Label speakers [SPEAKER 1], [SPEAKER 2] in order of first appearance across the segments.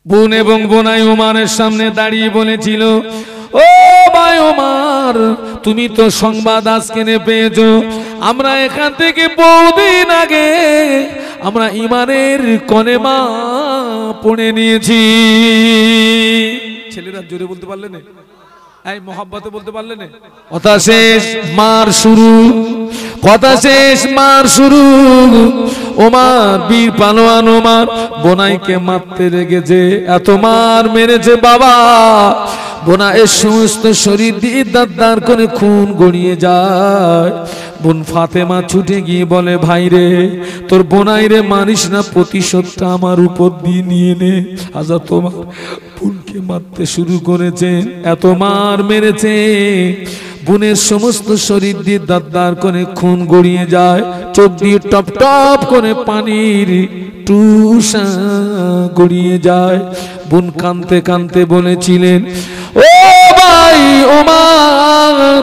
[SPEAKER 1] বোন এবং বোনাই ওমারের সামনে দাঁড়িয়ে বলেছিল, ও ভাই ওমর, তুমি তো সংবাদ আজকে পেয়েছো, আমরা এখান থেকে বহুদিন আগে আমরা ঈমানের কলেমা পড়ে নিয়েছি। ছেলেরা জোরে বলতে পারলে না, এই মোহাব্বতে বলতে পারলে না? কথা শেষ মার শুরু, কথা শেষ মার শুরু। ওমর বীর পালোয়ান ওমর বোনাইকে মারতে লেগেছে, এত মার মেরেছে বাবা, বোনাইয়ের সমস্ত শরীর দিয়ে দাঁত করে খুন গড়িয়ে যায়। বোন ফাতেমা ছুটে গিয়ে বলে, ভাই রে, তোর বোনাই রে মারিস না, প্রতিশোধটা আমার উপর দিয়ে নিয়ে নে। আজা তোমার বোনকে মারতে শুরু করেছে, এত মার মেরেছে, বোনের সমস্ত শরীর দিয়ে দাঁত করে খুন গড়িয়ে যায়, চোখ দিয়ে টপ টপ করে পানির টুসা গড়িয়ে যায়। বোন কাঁদতে কাঁদতে বলেছিলেন, ও ভাই ওমর,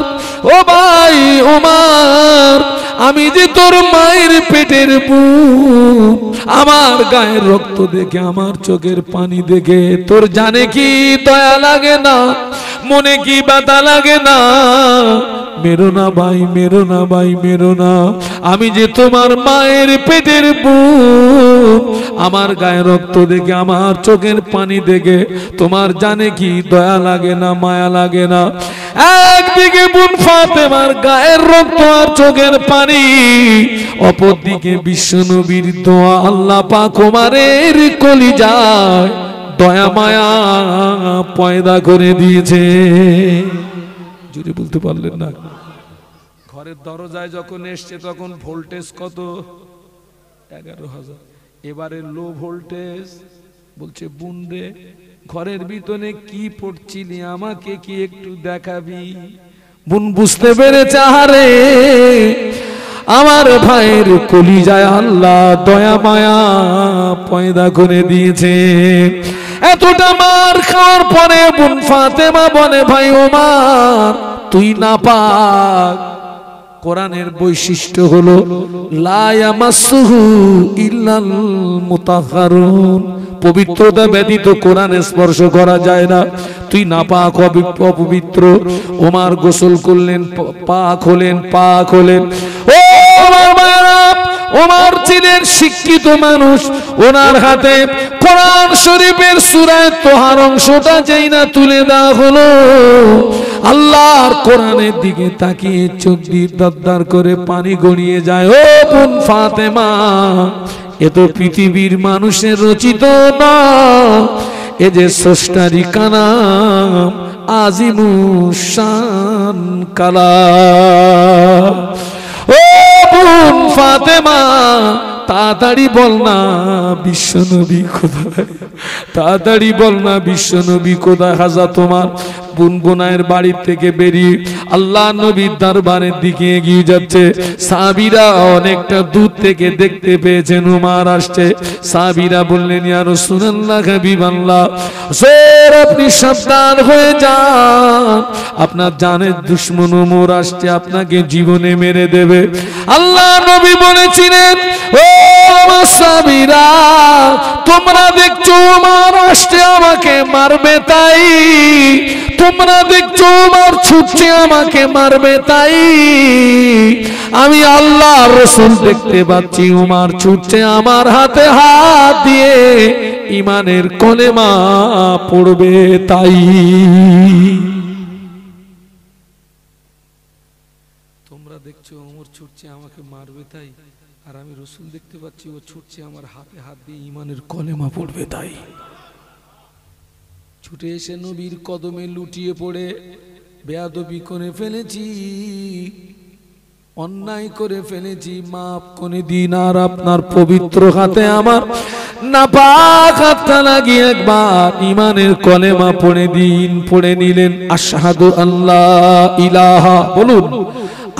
[SPEAKER 1] ও ভাই ওমর, আমি যে তোর মায়ের পেটের বোন, আমার গায়ের রক্ত দেখে, আমার চোখের পানি দেখে তোর জানে কি দয়া লাগে না, মনে কি ব্যথা লাগে না? মেরো না ভাই, মেরো না ভাই, মেরো না। আমি যে তোমার মায়ের পেটের বোন, আমার গায়ে রক্ত দেখে, আমার চোখের পানি দেখে তোমার জানে কি দয়া লাগে না, মায়া লাগে না? একদিকে বোন ফাতেমার গায়ের রক্ত আর চোখের পানি, অপরদিকে বিশ্বনবীর দোয়া, আল্লাহ পাক ওমরের কলিজায় দয়া মায়া পয়দা করে দিয়েছে। জোরে বলতে পারলেন না? ঘরের দরজায় যখন এসছে তখন ভোল্টেজ কত? 11,000। এবারে লো ভোল্টেজ। বলছে, বোন রে, ঘরের ভিতরে কি পড়ছিলি, আমাকে কি একটু দেখাবি? বোন বুঝতে পেরেছে, আরে আমার ভাইয়ের কলিজায় আল্লাহ দয়া মায়া পয়দা করে দিয়েছে। এতটা মার খাওয়ার পরে বোন ফাতেমা বলে, ভাই ওমর, তুই নাপাক। কোরআনের বৈশিষ্ট্য হলো লা ইয়ামাসসুহু ইল্লাল মুতাহহারুন, পবিত্রতা ব্যতীত কোরআনে স্পর্শ করা যায় না। তুই নাপাক, অপবিত্র। ওমর গোসল করলেন, পাক হলেন, পাক হলেন। ও ওমর ছিলেন শিক্ষিত মানুষ, ওনার হাতে কোরআন শরীফের সূরা তোহার অংশটা যেই না তুলে দেওয়া হলো, আল্লাহর কোরআনের দিকে তাকিয়ে চোখ দিয়ে দাঁত করে পানি গড়িয়ে যায়। ও বোন ফাতেমা, এ তো পৃথিবীর মানুষের রচিত না, এ যে স্রষ্টারই কালাম, আজিমুশান কালাম। ও বোন ফাতেমা, তাড়াতাড়ি বল না বিশ্বনবী কোথায়, তাড়াতাড়ি বল না বিশ্বনবী কোথায়? হাজা তোমার বোন বোনাইয়ের বাড়ির থেকে বেরিয়ে আল্লাহ নবীর দরবারের দিকে এগিয়ে যাচ্ছে। সাহাবীরা অনেকটা দূর থেকে দেখতে পেয়েছেন ওমর আসছে। সাহাবীরা বললেন, ইয়া রাসূলুল্লাহ, হাবিবাল্লাহ, স্যার আপনি সাবধান হয়ে যান, আপনার জানের দুশমন ওমর আসছে, আপনাকে জীবনে মেরে দেবে। আল্লাহ নবী বলেছিলেন, ও আমার সাহাবীরা, তোমরা দেখছো ওমর আসছে আমাকে মারবে, তাই তোমরা দেখছো ওমর ছুটছে আমাকে মারবে, তাই আমি আল্লাহর রাসূল দেখতে পাচ্ছি ওমর ছুটছে আমার হাতে হাত দিয়ে ঈমানের কলেমা পড়বে, তাই। তোমরা দেখছো ওমর ছুটছে আমাকে মারবে, তাই, আর আমি রাসূল দেখতে পাচ্ছি ও ছুটছে আমার হাতে হাত দিয়ে ঈমানের কলেমা পড়বে, তাই। ছুটে এসে নবীর কদমে লুটিয়ে পড়ে, বেয়াদবি করে ফেলেছি, অন্যায় করে ফেলেছি, মাফ করে দিন। আর আপনার পবিত্র হাতে আমার নাপাক হাতটা লাগিয়ে একবার ঈমানের কলেমা পড়ে দিন। পড়ে নিলেন, আশহাদু আল্লাহ ইলাহা, বলুন,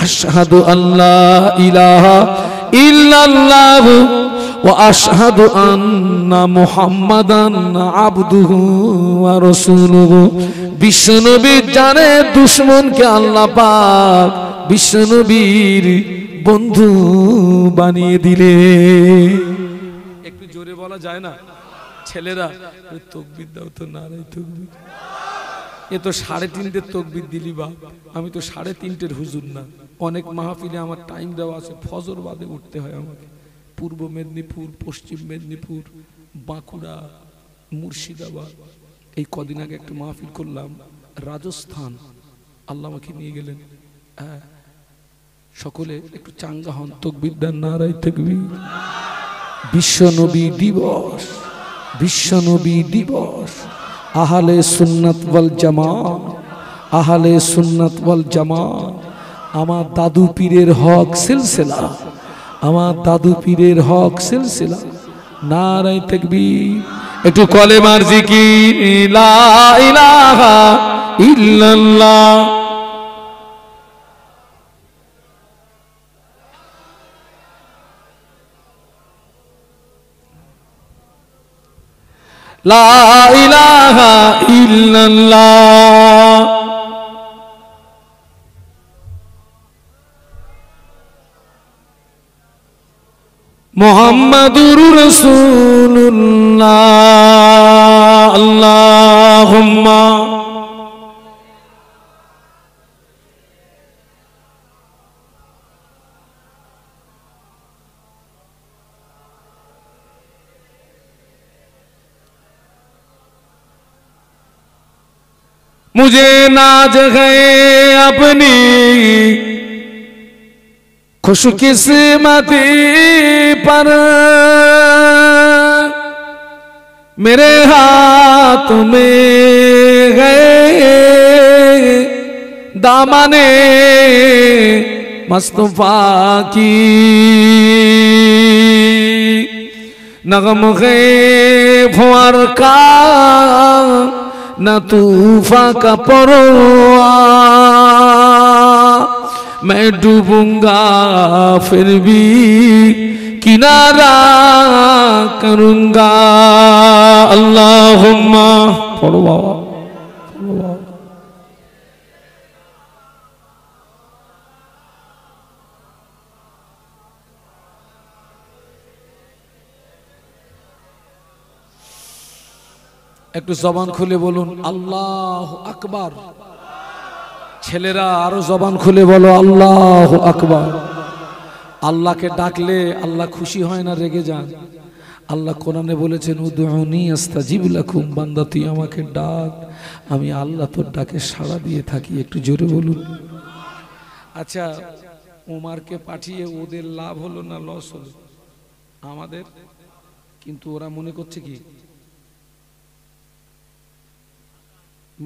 [SPEAKER 1] আশহাদু আল্লাহ ইলাহা ইল্লাল্লাহ ওয়া আশহাদু আন্না মুহাম্মাদান আবদুহু ওয়া রাসূলুহু। বিশ্বনবীর জানের দুশমনকে আল্লাহ পাক বিশ্বনবীর বন্ধু বানিয়ে দিলে। একটু জোরে বলা যায় না? ছেলেরা তকবীর দাও তো, নারায়ে তকবীর। এ তো 3:30 তকবীর দিলি বাপ, আমি তো 3:30 হুজুর না। অনেক মাহফিলে আমার টাইম দেওয়া আছে, ফজর বাদে উঠতে হয় আমাকে। পূর্ব মেদিনীপুর, পশ্চিম মেদিনীপুর, বাঁকুড়া, মুর্শিদাবাদ। এই কদিন আগে একটা মাহফিল করলাম রাজস্থান, আল্লাহ আমাকে নিয়ে গেলেন। সকলে একটু চাঙ্গা হন, তকবীর দেন, নারায়ে তাকবীর। বিশ্ব নবী দিবস, বিশ্ব নবী দিবস। আহলে সুন্নাত ওয়াল জামাত, আহলে সুন্নাত ওয়াল জামাত। আমার দাদু পীরের হক সিলসিলা, আমার দাদু পীরের হক সিলসিলা। নারায়ে তাকবীর। একটু কলেমার জিকির, লা ইলাহা ইল্লাল্লাহ। লা ইলাহা ইল্লাল্লাহ। মুহাম্মাদুর রাসূলুল্লাহ। আল্লাহুম্মা मुझे नाज गए अपनी खुशकिस्मती पर, मेरे हाथ में गए दामने मुस्तफा की, नगम गए फुआर का न तूफा का परवा, मैं डूबूंगा फिर भी किनारा करूंगा। अल्लाहुम्मा पढ़ो बाबा, पढ़ो बाबा। একটু জবান খুলে বলুন আল্লাহু আকবার। ছেলেরা আরো জবান খুলে বলো আল্লাহু আকবার। আল্লাহকে ডাকলে আল্লাহ খুশি হয় না, রেগে যান। আল্লাহ কোরআনে বলেছেন উদউনি আস্তাজিব লাকুম, বান্দা তুই আমাকে ডাক, আমি আল্লাহ তোর ডাকে সাড়া দিয়ে থাকি। একটু জোরে বলুন। আচ্ছা, ওমরকে পাঠিয়ে ওদের লাভ হলো না লস হলো? আমাদের। কিন্তু ওরা মনে করছে কি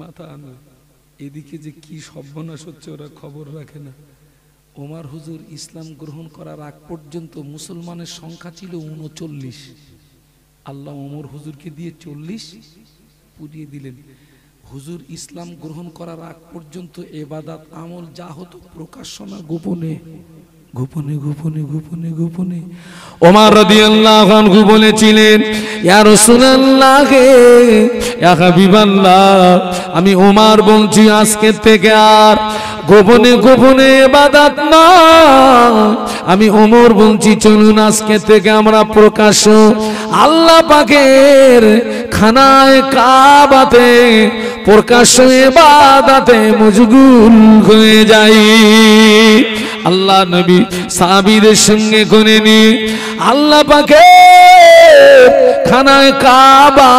[SPEAKER 1] মাথা আনা, এদিকে যে কি সর্বনাশ হচ্ছে ওরা খবর রাখে না। ওমর হুজুর ইসলাম গ্রহণ করার আগ পর্যন্ত মুসলমানের সংখ্যা ছিল 39। আল্লাহ ওমর হুজুরকে দিয়ে 40 পুড়িয়ে দিলেন। হুজুর ইসলাম গ্রহণ করার আগ পর্যন্ত ইবাদত আমল যা হতো প্রকাশ্য না, গোপনে গোপনে গোপনে গোপনে গোপনে। ওমর রাদিয়াল্লাহু আনহু বলেছিলেন ইয়া রাসূলুল্লাহ, ইয়া হাবিবাল্লাহ, আমি ওমর বলছি আজকে থেকে আর গোপনে গোপনে ইবাদত না। আমি ওমর বলছি চলুন আজকে থেকে আমরা প্রকাশ্য আল্লাহ পাকের খানায়ে কাবাতে প্রকাশ্য ইবাদতে মশগুল হয়ে যাই। আল্লাহ নবী সাহাবীদের সঙ্গে করে নিয়ে আল্লাহ পাকের খানায়ে কাবা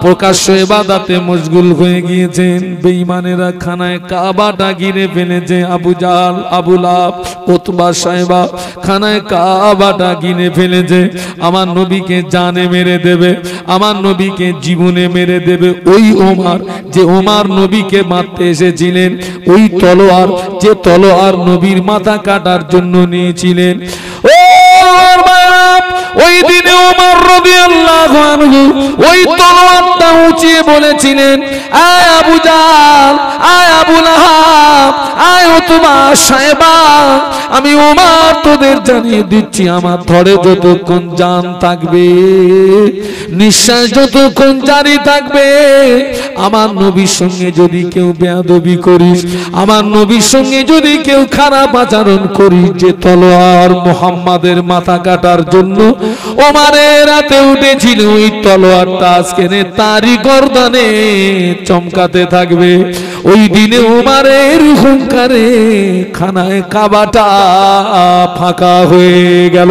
[SPEAKER 1] প্রকাশ্য ইবাদতে মশগুল হয়ে গিয়েছেন। বেঈমানেরা খানায়ে কাবাটা ঘিরে ফেলেছে। আবু জাহল, আবু লাহাব, উতবা, সাইবা খানায়ে কাবাটা ঘিরে ফেলেছে। আমার নবীকে জানে মেরে দেবে, আমার নবীকে জীবনে মেরে দেবে। ওই ওমর যে ওমর নবীকে মারতে এসেছিলেন, ওই তলোয়ার যে তলোয়ার নবীর মাথা কাটার জন্য নিয়েছিলেন, ওই দিনে ওমর রাদিয়াল্লাহু আনহু ওই তলোয়ারটা উঁচিয়ে বলেছিলেন, আয় আবু জাহল, আয় আবু লাহাব, আয় উতবা সায়বা, আমি ওমর তোদের জানিয়ে দিচ্ছি, আমার ধরে যতক্ষণ জান থাকবে, নিঃশ্বাস যতক্ষণ জারি থাকবে, আমার নবীর সঙ্গে যদি কেউ বেয়াদবি করিস, আমার নবীর সঙ্গে যদি কেউ খারাপ আচরণ করিস, যে তলোয়ার মুহাম্মাদের মাথা কাটার জন্য ওমরের রাতে উঠেছিল, ওই তলোয়ারটা আজকে তারই গর্দানে চমকাতে থাকবে। ওই দিনে ওমরের হুঙ্কারে খানায় কাবাটা ফাঁকা হয়ে গেল।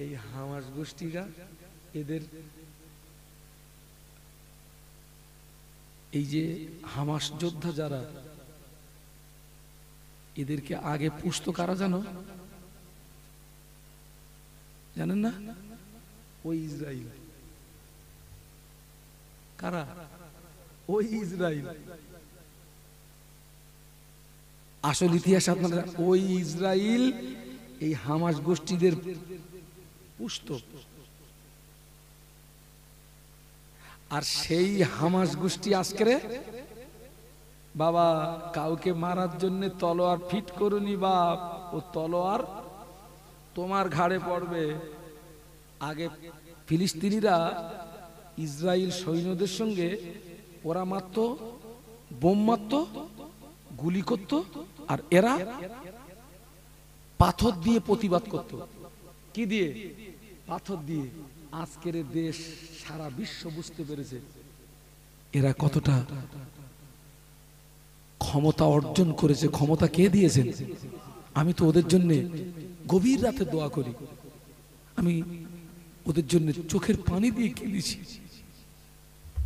[SPEAKER 1] এই হামাস গোষ্ঠীরা, এদের এই যে হামাস যোদ্ধা যারা, এদেরকে আগে পুষতো কারা জানো? জানেন না? ওই ইসরাইল। কারা? ওই ইসরাইল। আসল ইতিহাস আপনারা, ওই ইসরাইল এই হামাস গোষ্ঠীদের পুষতো। আর সেই হামাস গোষ্ঠী আজকে বাবা কাউকে মারার জন্য তলোয়ার ফিট করুনি বাপ, ও তলোয়ার তোমার ঘাড়ে পড়বে। আগে ফিলিস্তিনিরা ইসরায়েল সৈন্যদের সঙ্গে ওরা মারত, বোম মারত, গুলি করত, আর এরা পাথর দিয়ে প্রতিবাদ করত। কি দিয়ে? পাথর দিয়ে। আজকের দেশ সারা বিশ্ব বুঝতে পেরেছে এরা কতটা ক্ষমতা অর্জন করেছে। ক্ষমতা কে দিয়েছেন? আমি তো ওদের জন্য গভীর রাতে দোয়া করি, আমি ওদের জন্য চোখের পানি দিয়ে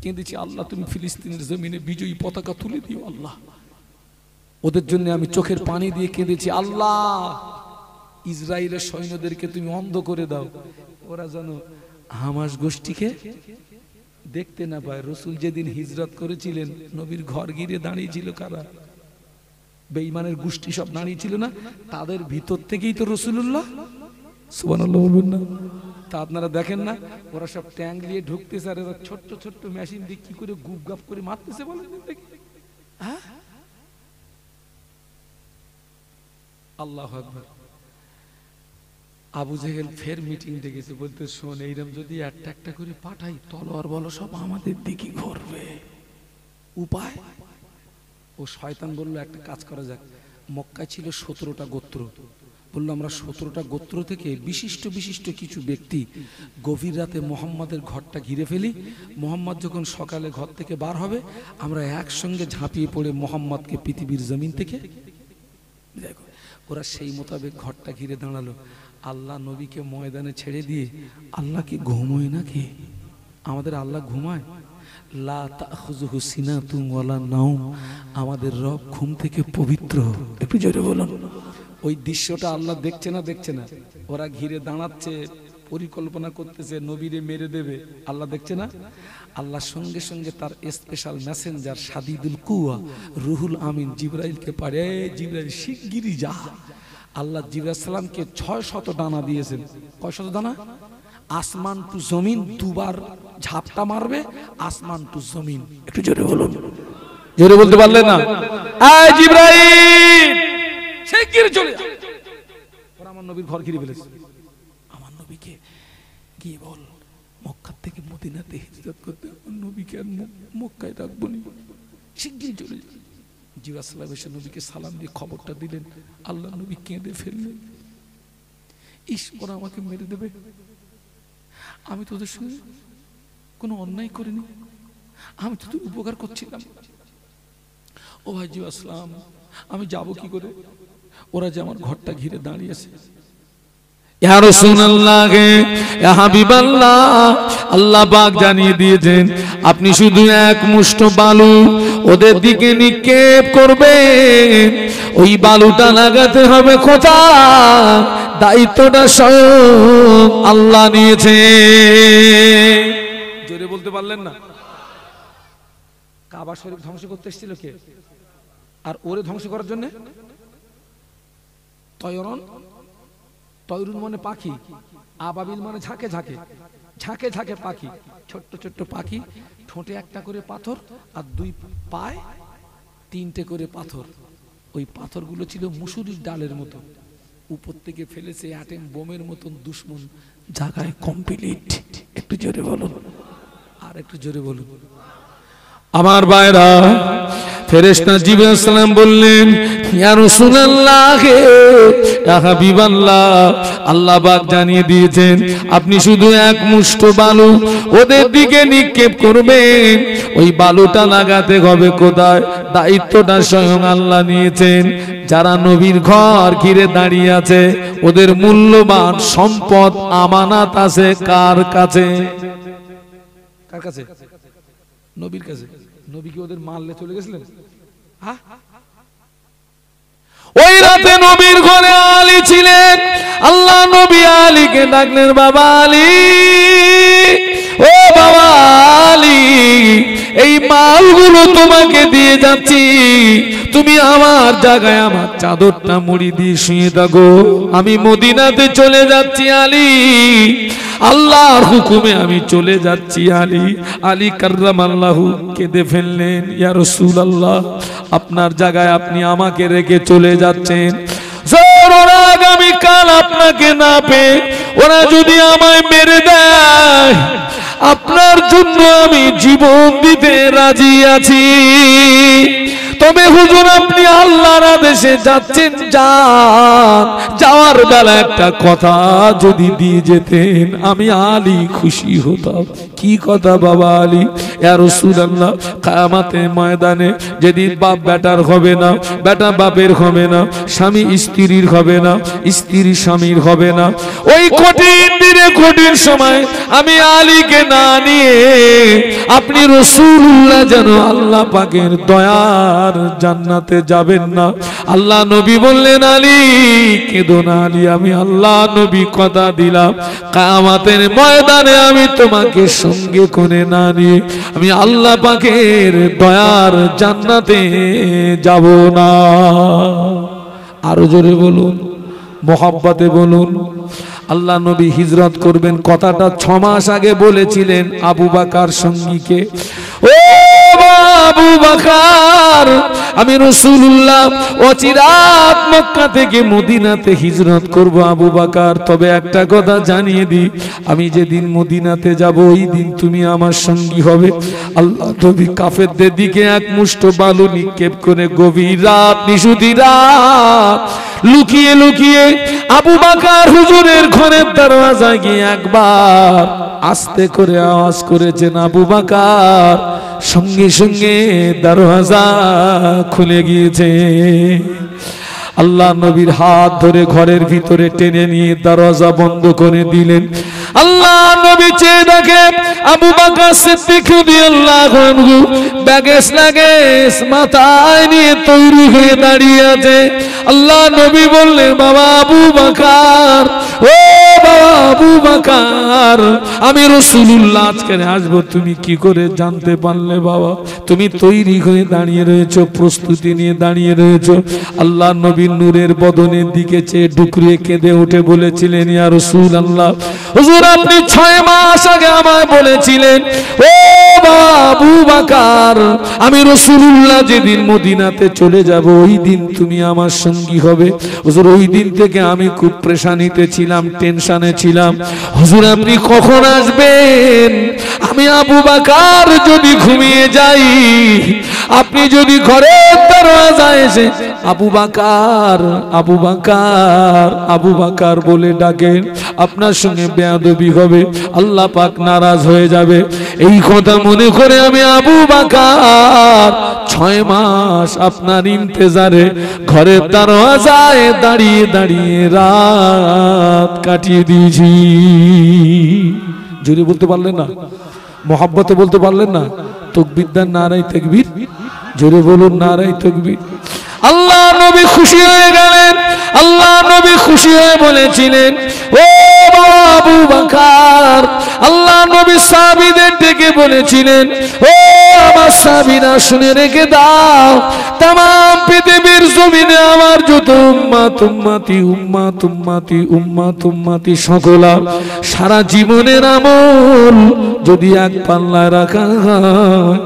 [SPEAKER 1] কেঁদেছি, আল্লাহ তুমি ফিলিস্তিনের জমিনে বিজয়ী পতাকা তুলে দিও আল্লাহ। ওদের জন্য আমি চোখের পানি দিয়ে কেঁদেছি, আল্লাহ ইসরায়েলের সৈন্যদেরকে তুমি অন্ধ করে দাও, ওরা যেন হামাস গোষ্ঠীকে দেখতে না পায়। রসুল যেদিন হিজরত করেছিলেন, নবীর ঘর ঘিরে দাঁড়িয়েছিল কারা? বেঈমানের গোষ্ঠী সব দাঁড়িয়ে ছিল না? তাদের ভিতর থেকেই তো রসুল্লাহ, সুবহানাল্লাহ বলবেন না? তা আপনারা দেখেন না, ওরা সব ট্যাঙ্ক নিয়ে ঢুকতেছে, আর এরা ছোট্ট ছোট্ট মেশিন দিয়ে কি করে গুপ গাপ করে মারতেছে বলেন দেখি। হ্যাঁ, আল্লাহু আকবার। আবু জেহেল ফের মিটিং ডেকেছে, বলতে শোন, এইরকম যদি একটা একটা করে পাঠাই, তলোয়ার বলো সব আমাদের দিকে ঘুরবে। উপায়? ও শয়তান বললো একটা কাজ করা যাক। মক্কায় ছিল 17টা গোত্র, বললো আমরা 17টা গোত্র থেকে বিশিষ্ট বিশিষ্ট কিছু ব্যক্তি গভীর রাতে মোহাম্মদের ঘরটা ঘিরে ফেলি। মোহাম্মদ যখন সকালে ঘর থেকে বার হবে, আমরা একসঙ্গে ঝাঁপিয়ে পড়ে মোহাম্মদকে পৃথিবীর জমিন থেকে দেখো। ওরা সেই মোতাবেক ঘরটা ঘিরে দাঁড়ালো। আল্লাহ নবীকে ময়দানে ছেড়ে দিয়ে, আল্লাহ কি ঘুমোয় নাকি? আমাদের আল্লাহ ঘুমায়? লা তাখুযুহু সিনাতুন ওয়ালা নাওম, আমাদের রব ঘুম থেকে পবিত্র। একটু জোরে বলুন। ওই দৃশ্যটা আল্লাহ দেখছে না? দেখছে না? ওরা ঘিরে দাঁড়াচ্ছে, পরিকল্পনা করতেছে নবীরে মেরে দেবে, আল্লাহ দেখছে না? আল্লাহ সঙ্গে সঙ্গে তার স্পেশাল মেসেঞ্জার সাদিদুল কুয়া রুহুল আমিন জিবরাইলকে পারে, জিবরাইল শিগগিরই যা। আল্লাহ জিবরাইল সালামকে 600 ডানা দিয়েছেন। কয়শত ডানা? আসমান টু জমিন দুবার ঝাপটা মারবে, আসমান টু জমিন। একটু জোরে বলুন। জোরে বলতে পারলেন না? আয় জিবরাইল শিগগির চলে যা। ওরা আমার নবীর ঘর ঘিরে ফেলেছে। আমার নবীকে গিয়ে বল, মক্কা থেকে মদিনাতে হিজরত করতে, আমার নবীকে আর মক্কায় রাখবো না, শিগগির চলে যা। জিবরাইল সালাম এসে নবীকে সালাম দিয়ে খবরটা দিলেন। আল্লাহ নবী কেঁদে ফেললেন, ইস ওরা আমাকে মেরে দেবে, আমি তোদের সঙ্গে কোনো অন্যায় করিনি, আমি তো তোর উপকার করছিলাম। ও ভাই জি আসলাম, আমি যাব কি করে? ওরা যে আমার ঘরটা ঘিরে দাঁড়িয়েছে। ইয়া রাসূলুল্লাহ, ইয়া হাবিবাল্লাহ, আল্লাহ পাক জানিয়ে দিয়েছেন আপনি শুধু এক মুষ্ঠ বালু ওদের দিকে নিক্ষেপ করবেন। ওই বালুটা লাগাতে হবে কোথায়? দায়িত্বটা স্বয়ং আল্লাহ নিয়েছে। জোরে বলতে পারলেন না? কাবা শরীফ ধ্বংস করতে এসেছিল কে? আর ওরে ধ্বংস করার জন্য তয়রন তয়রুন মানে পাখি, আবাবিল মানে ঝাঁকে ঝাঁকে, ঝাঁকে ঝাঁকে পাখি, ছোট্ট ছোট্ট পাখি, ঠোঁটে একটা করে পাথর আর দুই পায়ে তিনটে করে পাথর। ওই পাথরগুলো ছিল মুসুরির ডালের মতো, উপর থেকে ফেলেছে অ্যাটম বোমের মতন দুশ্মন জায়গায় কমপ্লিট। একটু জোরে বলুন, আর একটু জোরে বলুন। আমার ভাইরা, ফেরেশতা জিবরাইল আলাইহিস সালাম বললেন, ইয়া রাসূলুল্লাহ, ইয়া হাবিবাল্লাহ, আল্লাহ পাক জানিয়ে দিয়েছেন আপনি শুধু এক মুষ্ঠ বালু ওদের দিকে নিক্ষেপ করবেন। ওই বালুটা লাগাতে হবে কোথায়? দায়িত্বটা স্বয়ং আল্লাহ নিয়েছেন। যারা নবীর ঘর ঘিরে দাঁড়িয়ে আছে ওদের মূল্যবান সম্পদ আমানত আছে কার কাছে? কার কাছে? নবীর কাছে। নবী কি ওদের মারলে চলে গেছিলেন? ওই রাতে নবীর ঘরে আলী ছিলেন। আল্লাহ নবী আলীকে ডাকলেন, বাবা আলী, ও বাবা আলী, এই মালগুলো তোমাকে দিয়ে যাচ্ছি, তুমি আমার জায়গায় আমার চাদরটা মুড়ি দিয়ে শুয়ে থাকো, আমি মদিনাতে চলে যাচ্ছি আলী, আল্লাহর হুকুমে আমি চলে যাচ্ছি আলী। আলী কাররামাল্লাহু কেঁদে ফেললেন, ইয়া রাসূলুল্লাহ, আপনার জায়গায় আপনি আমাকে রেখে চলে যাচ্ছেন, ওরা আগামীকাল আপনাকে না পেয়ে ওরা যদি আমায় মেরে দেয়, আপনার জন্য আমি জীবন দিতে রাজি আছি। তবে হুজুর আপনি আল্লাহর আদেশে যাচ্ছেন, যান, যাওয়ার বেলা একটা কথা যদি দিয়ে যেতেন আমি আলী খুশি হতাম। কি কথা বাবা আলী? ইয়া রাসূলুল্লাহ, কিয়ামতের ময়দানে যেদিন বাপ বেটার হবে না, বেটা বাপের হবে না, স্বামী স্ত্রীর হবে না, স্ত্রী স্বামীর হবে না, ওই কঠিন দিনে কঠিন সময় আমি আলীকে না নিয়ে আপনি রাসূলুল্লাহ যেন আল্লাহ পাকের দয়ার জান্নাতে যাবেন না। আল্লাহ নবী বললেন, আলী কেঁদো না আলী, আমি আল্লাহ নবী কথা দিলাম কিয়ামতের ময়দানে আমি তোমাকে সঙ্গে করে না নিয়ে আমি আল্লাহ পাকের দয়ার জান্নাতে যাব না। আরো জোরে বলুন, মোহাব্বতে বলুন। আল্লাহ নবী হিজরত করবেন কথাটা 6 মাস আগে বলেছিলেন আবু বকর সঙ্গীকে, ও আবু বকর, আমি রাসূলুল্লাহ অচিরাত মক্কা থেকে মদিনাতে হিজরত করব আবু বকর, তবে একটা কথা জানিয়ে দিই, আমি যেদিন মদিনাতে যাব ওই দিন তুমি আমার সঙ্গী হবে। আল্লাহ নবী কাফেরদের দিকে এক মুষ্ঠ বালু নিক্ষেপ করে গভীর রাত, নিশুতি রাত, লুকিয়ে লুকিয়ে আবু বকর হুজুরের ঘরের দরওয়াজায় গিয়ে একবার আস্তে করে আওয়াজ করেছেন, আবু বকর, সঙ্গে সঙ্গে দরওয়াজা খুলে গিয়েছে। আল্লাহ নবীর হাত ধরে ঘরের ভিতরে টেনে নিয়ে দরজা বন্ধ করে দিলেন। আল্লাহ নবী চেয়ে দেখে আবু বকর সিদ্দিক রাদিয়াল্লাহু আনহু ব্যাগেজ লাগেজ মাথায় নিয়ে তৈরি হয়ে দাঁড়িয়ে আছে। আল্লাহ নবী বললেন, বাবা আবু বকর, ও বাবা আবু বকর, আমি রাসূলুল্লাহ আজকে আসবো, তুমি কি করে জানতে পারলে বাবা? তুমি তৈরি হয়ে দাঁড়িয়ে রয়েছো, প্রস্তুতি নিয়ে দাঁড়িয়ে রয়েছো। আল্লাহ নবী নূরের বদনের দিকে চেয়ে ডুকরিয়ে কেঁদে উঠে বলেছিলেন, ইয়া রাসূলুল্লাহ, হুজুর আপনি 6 মাস আগে আমায় বলেছিলেন, ও বাবা আবু বকর, আমি রাসূলুল্লাহ যেদিন মদিনাতে চলে যাব ওই দিন তুমি আমার সঙ্গী হবে। হুজুর ওই দিন থেকে আমি খুব পেরেশানিতে ছিলাম, টেনশনে ছিলাম, হুজুর আপনি কখন আসবেন? আমি আবু বকর যদি ঘুমিয়ে যাই, আপনি যদি ঘরের দরওয়াজায় এসে আবু বকর, আবু বকর, আবু বকর বলে ডাকেন, আপনার সঙ্গে বেয়াদবি হবে, আল্লাহ পাক নারাজ হয়ে যাবে। এই কথা মনে করে আমি আবু বকর 6 মাস আপনার ইন্তজারে ঘরের দরওয়াজায় দাঁড়িয়ে দাঁড়িয়ে রাত কাটিয়ে দিয়েছি। জোরে বলতে পারলেন না? মোহাব্বতে বলতে পারলেন না? তাকবীর দেন, নারায়ে তাকবীর, জোরে বলুন নারায়ে তাকবীর। আল্লাহ নবী খুশি হয়ে গেলেন। আল্লাহ নবী খুশি হয়ে বলেছিলেন, ও আবু বকর, আল্লাহ নবী সাহাবীদের ডেকে বলেছিলেন, ও আমার আমার সাহাবীরা শুনে রেখে দাও, তাম পৃথিবীর জমিনে আমার যত উম্মত উম্মতি উম্মত উম্মতি উম্মত উম্মতি সকল সারা জীবনের আমল যদি এক পাল্লায় রাখা হয়,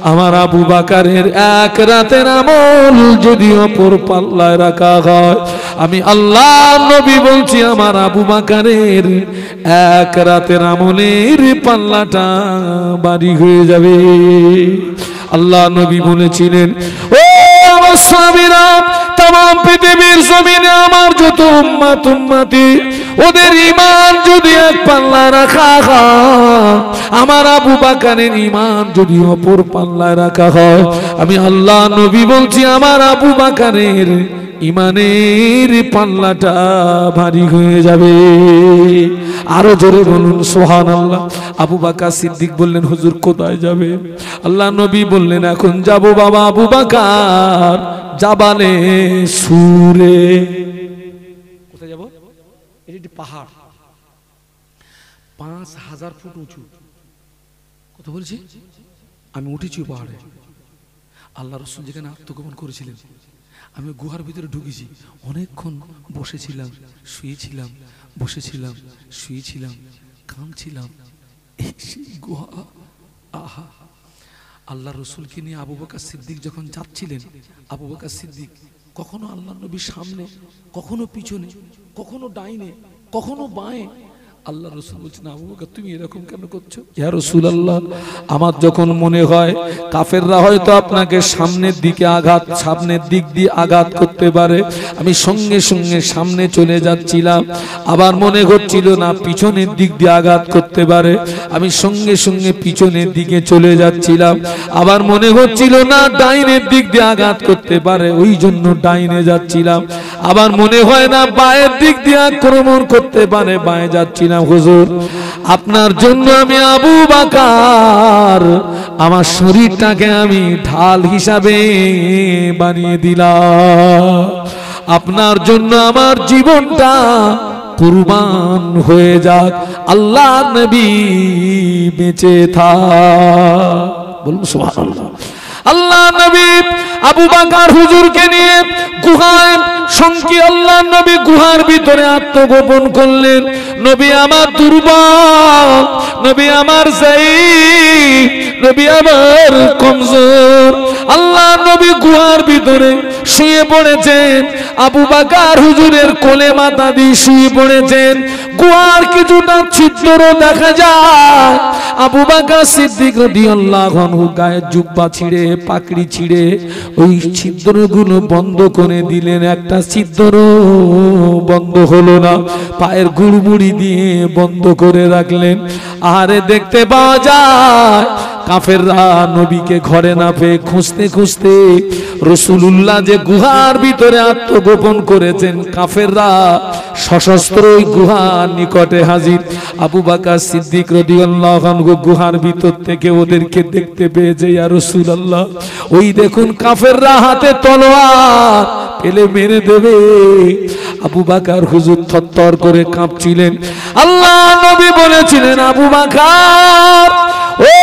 [SPEAKER 1] আমার আবু বকরের এক রাতের আমল যদি অপর পাল্লায় রাখা হয়, আমি আল্লাহ নবী বলছি আমার আবু বকরের এক রাতের আমলের পাল্লাটা ভারী হয়ে যাবে। আল্লাহ নবী বলেছিলেন, ও আমার সাহাবীরা, तमाम পৃথিবীর জমিনে আমার যত উম্মত উম্মতি ওদের ঈমান যদি এক পাল্লায় রাখা হয়, আমার আবু বকরের ঈমান যদি অপর পাল্লায় রাখা হয়, আমি আল্লাহ নবী বলছি আমার আবু বকরের ঈমানের পাল্লাটা ভারী হয়ে যাবে। আরো জোরে বলুন সুবহানাল্লাহ। আবু বকর সিদ্দিক বললেন, হুজুর কোথায় যাবে? আল্লাহ নবী বললেন, এখন যাব বাবা আবু বকর জাবালে সুরে। কোথায় যাব? এটি পাহাড় 5000 ফুট উঁচু। কথা বলছি, আমি উঠেছি পাহাড়ে। আল্লাহ রাসূল যেখানে আত্মগোপন করেছিলেন, আমি গুহার ভিতরে ঢুকেছি, অনেকক্ষণ বসেছিলাম, শুয়েছিলাম, বসেছিলাম, শুয়েছিলাম, কাঁদছিলাম। এই সেই গুহা। আহা, আল্লাহ রসুলকে নিয়ে আবু বকর সিদ্দিক যখন যাচ্ছিলেন, আবু বকর সিদ্দিক কখনো আল্লাহ নবীর সামনে, কখনো পিছনে, কখনো ডাইনে, কখনো বাঁয়ে। আল্লাহ রসুল বলছেন, আবু বকর তুমি এরকম কেন করছো? ইয়া রাসূলুল্লাহ, আমার যখন মনে হয় কাফেররা হয়তো আপনাকে সামনের দিকে আঘাত, সামনের দিক দিয়ে আঘাত করতে পারে, আমি সঙ্গে সঙ্গে সামনে চলে যাচ্ছিলাম। আবার মনে হচ্ছিল না পিছনের দিক দিয়ে আঘাত করতে পারে, আমি সঙ্গে সঙ্গে পিছনের দিকে চলে যাচ্ছিলাম। আবার মনে হচ্ছিল না ডাইনের দিক দিয়ে আঘাত করতে পারে, ওই জন্য ডাইনে যাচ্ছিলাম। আবার মনে হয় না বাঁয়ের দিক দিয়ে আক্রমণ করতে পারে, বাঁয়ে যাচ্ছিলাম। হুজুর, আপনার জন্য আমি আবু বকর আমার শরীরটাকে আমি ঢাল হিসাবে বানিয়ে দিলাম, আপনার জন্য আমার জীবনটা কুরবান হয়ে যাক, আল্লাহ নবী বেঁচে থাক। বলুন সুবহানাল্লাহ। আল্লাহ নবী আবু বকর হুজুরকে নিয়ে গুহায় সঙ্গে আল্লাহ নবী গুহার ভিতরে আত্মগোপন করলেন। নবী আমার দুর্বল, নবী আমার যায়ীফ, নবী আমার কমজোর। আল্লাহ নবী গুহার ভিতরে শুয়ে পড়েছেন, আবু বকর হুজুরের কোলে মাথা দিয়ে শুয়ে পড়েছেন। গুহার কিছুটা ছিদ্র দেখা যায়। আবু বকর সিদ্দিক রাদিয়াল্লাহু আনহু গায়ের জুব্বা ছিঁড়ে, পাকড়ি ছিঁড়ে ওই ছিদ্রগুলো বন্ধ করে দিলেন। একটা ছিদ্র বন্ধ হলো না, পায়ের গুড়মুড়ি দিয়ে বন্ধ করে রাখলেন। আরে দেখতে পাওয়া যায় কাফেররা নবীকে ঘরে না পেয়ে খুঁজতে খুঁজতে রাসূলুল্লাহ যে গুহার ভিতরে আত্মগোপন করেছেন, কাফেররা সশস্ত্র ওই গুহার নিকটে হাজির। আবু বকর সিদ্দিক রাদিয়াল্লাহু আনহু গুহার ভিতর থেকে ওদেরকে দেখতে পেয়েছে। ইয়া রাসূলুল্লাহ, ওই দেখুন কাফেররা হাতে তলোয়ার পেলে মেরে দেবে। আবু বকর হুজুর থরথর করে কাঁপছিলেন। আল্লাহ নবী বলেছিলেন, আবু বকর, ও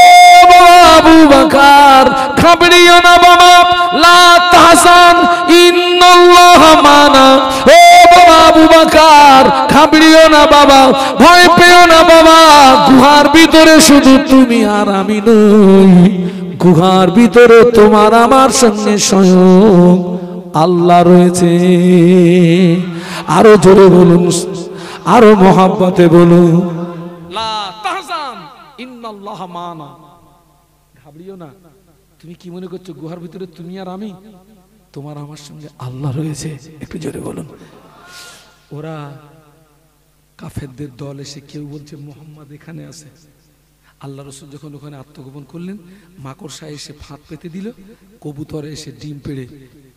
[SPEAKER 1] বাবা আবু বকর, ঘাবড়িও না বাবা, লা তাহজান ইন্নাল্লাহ মানা। ও বাবা আবু বকর, ঘাবড়িও না বাবা, ভয় পেও না বাবা, গুহার ভিতরে শুধু তুমি আর আমি নই, গুহার ভিতরে তোমার আমার সঙ্গে স্বয়ং আল্লাহ রয়েছে। আরো জোরে বলুন, আরো মহব্বতে বলুন, লা তাহজান ইন্নাল্লাহ মানা। ঘাবড়িও না। তুমি কি মনে করছো গুহার ভিতরে তুমি আর আমি? তোমার আমার সঙ্গে আল্লাহ রয়েছে। একটু জোরে বলুন। ওরা কাফেরদের দল এসে কেউ বলছে মুহাম্মদ এখানে আছে। আল্লাহ রাসূল যখন ওখানে আত্মগোপন করলেন, মাকড়সা এসে ফাঁদ পেতে দিল, কবুতরে এসে ডিম পেড়ে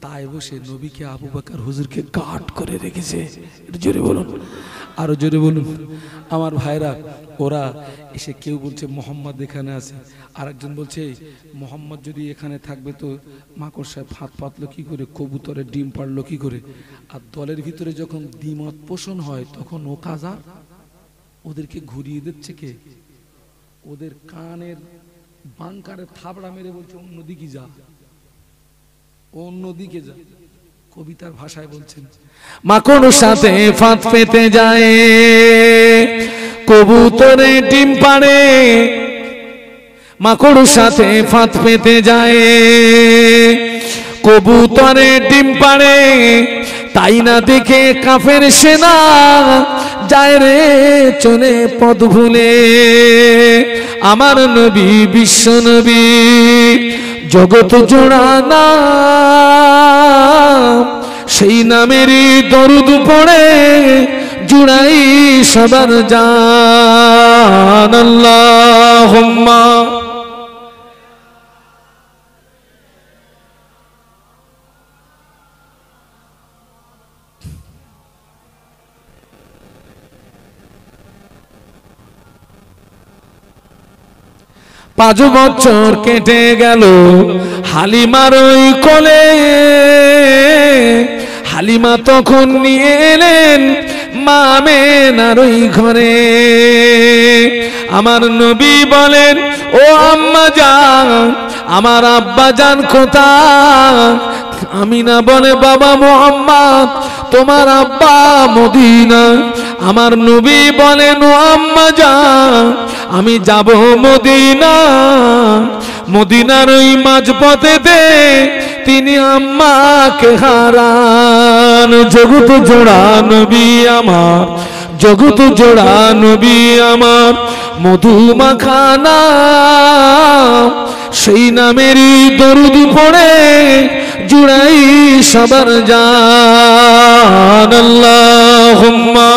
[SPEAKER 1] তাই বসে নবীকে আবু বকর হুজুরকে গার্ড করে রেখেছে। একটু জোরে বলুন, আরো জোরে বলুন। আমার ভাইরা, ওরা এসে কেউ বলছে মোহাম্মদ এখানে আছে, আরেকজন বলছে মোহাম্মদ যদি এখানে থাকবে তো মাকড়সায় ফাঁদ পাতলো কি করে, কবুতরে ডিম পাড়লো কি করে। আর দলের ভিতরে যখন দ্বিমত পোষণ হয় তখন ওকাজার ওদেরকে ঘুরিয়ে দিচ্ছে কে? ওদের কানের বাংকারে থাবড়া মেরে বলছে অন্যদিকে যা, অন্যদিকে যা। কবিতার ভাষায় বলছেন, মাকড় সাথে ফাঁদ পেতে যায়, কবুতরে ডিম পাড়ে। মাকড় সাথে ফাঁদ পেতে যায়, কবুতরে ডিম পাড়ে। তাই না দেখে কাফের সেনা যায় রে চলে পথ ভুলে। আমার নবী বিশ্ব নবী জগৎ জোড়া নাম, সেই নামেরই দরুদ পড়ে জুড়াই সবার জান। আল্লাহুম্মা পাঁচ বছর কেটে গেল হালিমার ওই কোলে। হালিমা তখন নিয়ে এলেন মা আমেনার ওই ঘরে। আমার নবী বলেন, ও আম্মা জান, আমার আব্বা জান কোথায়? আমিনা বলে, বাবা মুহাম্মদ, তোমার আব্বা মদিনা। আমার নবী বলেন, ও আম্মা জান, আমি যাব মদিনা। মদিনার ওই মাঝপথেতে তিনি আম্মাকে হারান। জগৎ জোড়া নবী আমার, জগৎ জোড়া নবী আমার, মধুমাখা নাম, সেই নামেরই দরুদ পড়ে জুড়াই সবার জান। আল্লাহুম্মা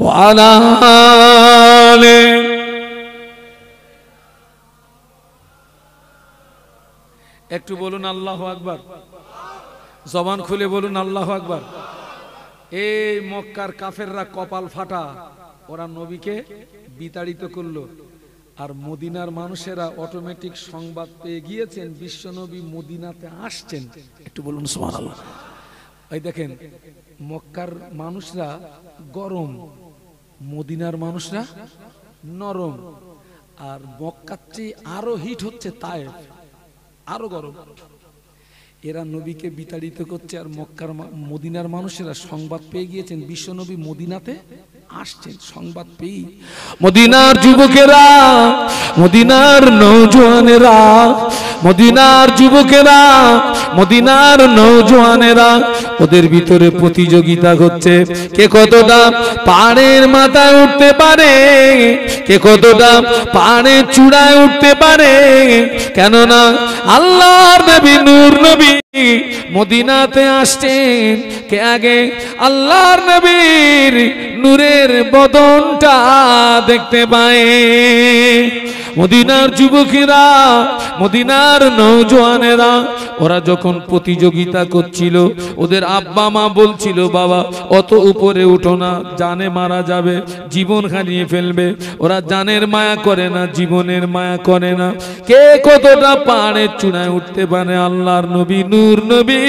[SPEAKER 1] ওয়ালা আলে। একটু বলুন আল্লাহু আকবার, জবান খুলে বলুন আল্লাহু আকবার। এই মক্কার কাফেররা কপাল ফাটা, ওরা নবীকে বিতাড়িত করলো, আর মদিনার মানুষেরা অটোমেটিক সংবাদ পেয়ে গিয়েছেন বিশ্ব নবী মদিনাতে আসছেন। একটু বলুন সুবহানাল্লাহ। এই দেখেন, মক্কার মানুষরা গরম, মদিনার মানুষরা নরম। আর মক্কার চেয়ে আরো হিট হচ্ছে তায়েফ, আরো গরম। এরা নবীকে বিতাড়িত করছে, আর মক্কার মদিনার মানুষেরা সংবাদ পেয়ে গিয়েছেন বিশ্ব নবী মদিনাতে আসছেন। সংবাদ পেয়ে মদিনার যুবকেরা, মদিনার নওজোয়ানেরা, মদিনার যুবকেরা, মদিনার নওজোয়ানেরা, ওদের ভিতরে প্রতিযোগিতা হচ্ছে কে কতটা পাহাড়ের মাথায় উঠতে পারে, কে কতটা পাহাড়ের চূড়ায় উঠতে পারে। কেননা আল্লাহর নবী নূর নবী মদিনাতে আসছেন। কে আগে আল্লাহর নবীর নূরের বদনটা দেখতে পায়। মদিনার যুবকেরা, মদিনার নওজোয়ানেরা, ওরা যখন প্রতিযোগিতা করছিল, ওদের আব্বা মা বলছিল, বাবা অত উপরে উঠো না, জানে মারা যাবে, জীবন হারিয়ে ফেলবে। ওরা জানের মায়া করে না, জীবনের মায়া করে না। কে কতটা পাহাড়ের চূড়ায় উঠতে পারে। আল্লাহর নবী নূর নবী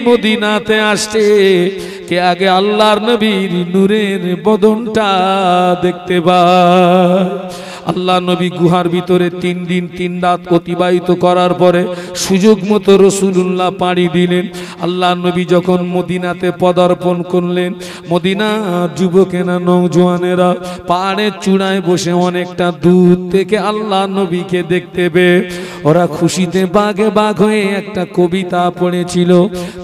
[SPEAKER 1] মদিনাতে আসছে, কে আগে আল্লাহর নবীর নূরের বদনটা দেখতে পায়। আল্লাহ নবী গুহার ভিতরে 3 দিন 3 রাত অতিবাহিত করার পরে সুযোগ মতো রাসূলুল্লাহ পাড়ি দিলেন। আল্লাহ নবী যখন মদিনাতে পদার্পণ করলেন, মদিনার যুবকেরা নওজোয়ানেরা পাহাড়ের চূড়ায় বসে অনেকটা দূর থেকে আল্লাহ নবীকে দেখতে পেয়ে ওরা খুশিতে বাগে বাগ হয়ে একটা কবিতা পড়েছিল,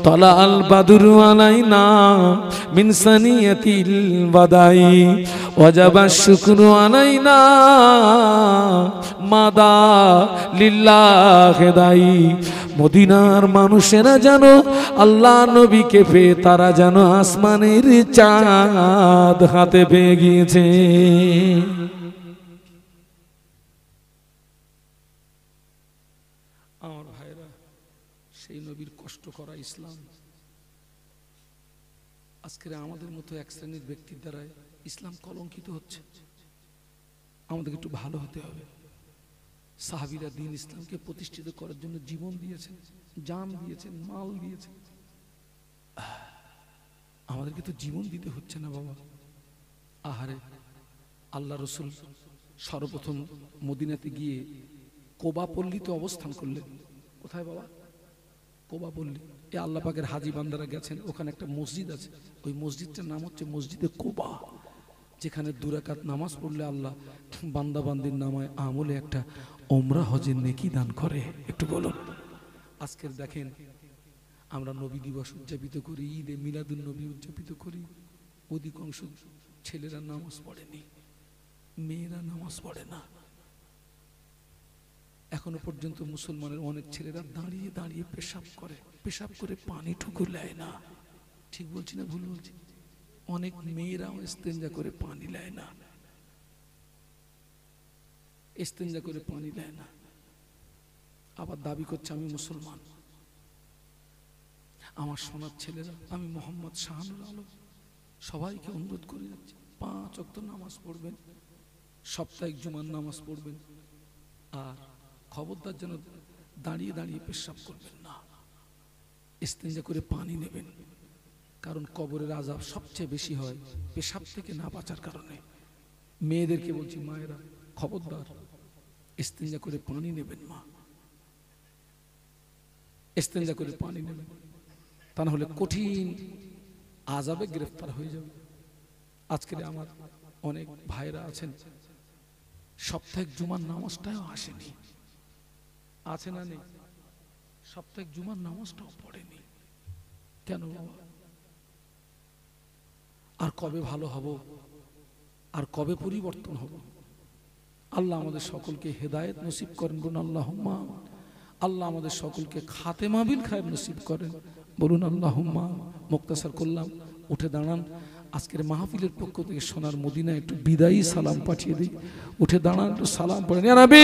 [SPEAKER 1] তলা আল বাদরু আলাইনা মিন সানিয়াতিল বাদাই ওয়াজাবা শুকরু আলাইনা মাদা লিল্লাহি দাই। মদিনার মানুষেরা জানো আল্লাহ নবীকে পেয়ে তারা যেন আসমানের চাঁদ হাতে পেয়ে গিয়েছে। আমার ভাইরা, সেই নবীর কষ্ট করা ইসলাম আজকের আমাদের মতো এক শ্রেণীর ব্যক্তির দ্বারা ইসলাম কলঙ্কিত হচ্ছে। আমাদেরকে একটু ভালো হতে হবে। সাহাবীরা দ্বীন ইসলামকে প্রতিষ্ঠিত করার জন্য জীবন দিয়েছেন, জান দিয়েছেন, মাল দিয়েছেন। আমাদেরকে তো জীবন দিতে হচ্ছে না বাবা। আহারে, আল্লাহ রসুল সর্বপ্রথম মদিনাতে গিয়ে কোবা পল্লীতে অবস্থান করলেন। কোথায় বাবা? কোবা পল্লী। এ আল্লাহ পাকের হাজী বান্দারা গেছেন, ওখানে একটা মসজিদ আছে, ওই মসজিদটার নাম হচ্ছে মসজিদে কোবা, যেখানে 2 রাকাত নামাজ পড়লে আল্লাহ বান্দা বান্দির নামায় আমলে একটা ওমরা হজের নেকি দান করে। একটু বলুন। আজকের দেখেন আমরা নবী দিবস উদযাপিত করি, ঈদে মিলাদুন নবী উদযাপিত করি, অধিকাংশ ছেলেরা নামাজ পড়েনি, মেয়েরা নামাজ পড়ে না। এখনো পর্যন্ত মুসলমানের অনেক ছেলেরা দাঁড়িয়ে দাঁড়িয়ে পেশাব করে পানি ঠুকুর নেয় না। ঠিক বলছি না ভুল বলছি? অনেক মেয়েরাও ইস্তেঞ্জা করে পানি নেয় না, ইস্তেঞ্জা করে পানি নেয় না, আবার দাবি করছে আমি মুসলমান। আমার সোনার ছেলেরা, আমি মোহাম্মদ শাহানুর আলম সবাইকে অনুরোধ করে যাচ্ছি, 5 ওয়াক্ত নামাজ পড়বেন, সাপ্তাহিক জুমার নামাজ পড়বেন, আর খবরদার যেন দাঁড়িয়ে দাঁড়িয়ে পেশাব করবেন না, ইস্তেঞ্জা করে পানি নেবেন। কারণ কবরের আযাব সবচেয়ে বেশি হয় পেশাব থেকে না বাঁচার কারণে। মেয়েদেরকে বলছি, মায়েরা খবরদার ইস্তেঞ্জা করে পানি নেবেন, মা ইস্তেঞ্জা করে পানি নেবেন, তা না হলে কঠিন আযাবে গ্রেফতার হয়ে যাবে। আজকে আমার অনেক ভাইরা আছেন সাপ্তাহিক জুমার নামাজটাও আসেনি, আছে না নেই? সাপ্তাহিক জুমার নামাজটাও পড়েনি কেন বাবা? আর কবে ভালো হব, আর কবে পরিবর্তন হব? আল্লাহ আমাদের সকলকে হেদায়েত নসিব করেন, বলুন আল্লাহুম্মা। আল্লাহ আমাদের সকলকে খাতেমা বিল খায়র নসিব করেন, বলুন আল্লাহুম্মা। মুক্তাসার করলাম, উঠে দাঁড়ান। আজকের মাহফিলের পক্ষ থেকে সোনার মদিনা একটু বিদায়ী সালাম পাঠিয়ে দিই। উঠে দাঁড়ান, একটু সালাম পড়েন, ইয়া নবী।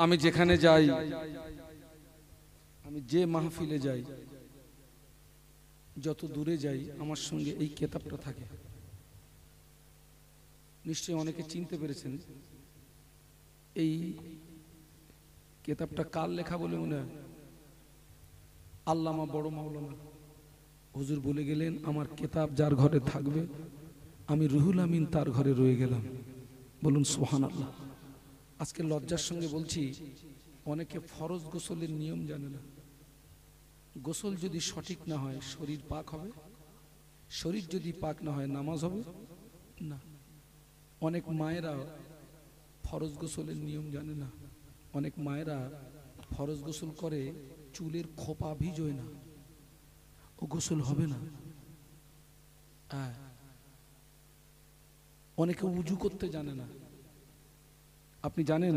[SPEAKER 1] আমি যেখানে যাই, আমি যে মাহফিলে যাই, যত দূরে যাই, আমার সঙ্গে এই কিতাবটা থাকে। নিশ্চয়ই অনেকে চিনতে পেরেছেন এই কিতাবটা কার লেখা বলে মনে হয়? আল্লামা বড় মাওলানা হুজুর বলে গেলেন, আমার কিতাব যার ঘরে থাকবে আমি রুহুল আমিন তার ঘরে রয়ে গেলাম। বলুন সুবহানাল্লাহ। আজকে লজ্জার সঙ্গে বলছি, অনেকে ফরজ গোসলের নিয়ম জানে না। গোসল যদি সঠিক না হয় শরীর পাক হবে, শরীর যদি পাক না হয় নামাজ হবে না। অনেক মায়েরা ফরজ গোসলের নিয়ম জানে না। অনেক মায়েরা ফরজ গোসল করে, চুলের খোপা ভিজোয় না, ও গোসল হবে না। অনেকে উজু করতে জানে না। আপনি জানেন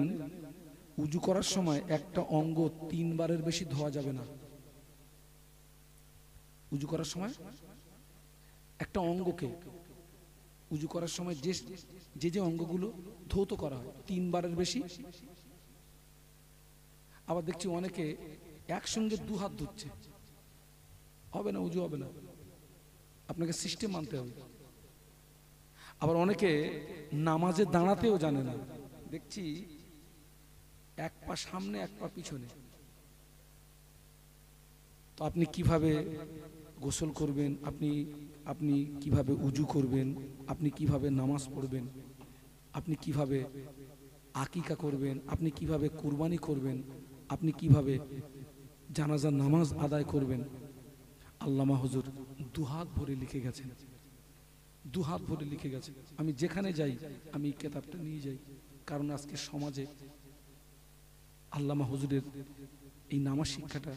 [SPEAKER 1] উজু করার সময় একটা অঙ্গ 3 বারের বেশি ধোয়া যাবে না। উজু করার সময় একটা অঙ্গকে উজু করার সময় যে যে অঙ্গগুলো ধৌত করা হয় 3 বারের বেশি। আবার দেখছি অনেকে একসঙ্গে 2 হাত ধুচ্ছে, হবে না, উজু হবে না, আপনাকে সিস্টেম মানতে হবে। আবার অনেকে নামাজে দাঁড়াতেও জানে না, দেখছি 1 পা সামনে 1 পা পিছনে। তো আপনি কিভাবে গোসল করবেন, আপনি কিভাবে উজু করবেন, আপনি কিভাবে নামাজ পড়বেন, আপনি কিভাবে আকিকা করবেন, আপনি কিভাবে কুরবানি করবেন, আপনি কিভাবে জানাজার নামাজ আদায় করবেন, আল্লামা হুজুর 2 হাত ভরে লিখে গেছেন, 2 হাত ভরে লিখে গেছেন। আমি যেখানে যাই আমি এই কিতাবটা নিয়ে যাই, কারণ আজকে সমাজে আল্লামা হুজুরের এই নামাজ শিক্ষাটা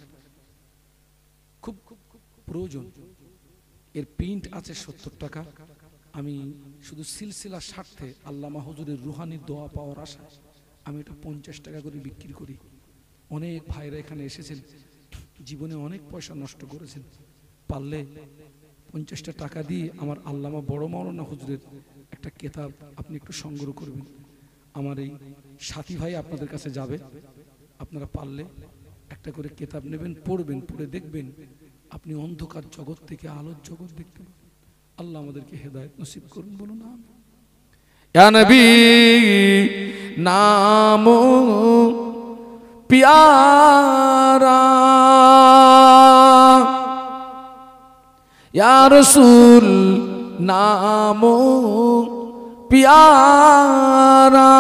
[SPEAKER 1] খুব প্রয়োজন। এর প্রিন্ট আছে 70 টাকা। আমি শুধু সিলসিলার স্বার্থে আল্লামা হুজুরের রুহানি দোয়া পাওয়ার আশায় আমি এটা 50 টাকা করে বিক্রি করি। অনেক ভাইরা এখানে এসেছেন, জীবনে অনেক পয়সা নষ্ট করেছেন, পারলে 50টা টাকা দিয়ে আমার আল্লামা বড় মাওলানা হুজুরের একটা কিতাব আপনি একটু সংগ্রহ করবেন। আমার এই সাথী ভাই আপনাদের কাছে যাবে, আপনারা পারলে একটা করে কিতাব নেবেন, পড়বেন, পড়ে দেখবেন আপনি অন্ধকার জগৎ থেকে আলোর জগৎ দেখতে পাবেন। আল্লাহ আমাদেরকে হেদায়েত নসিব করুন, বলুন আমিন। ইয়া নবী নামো প্যারা, ইয়া রাসূল নামো प्यारा,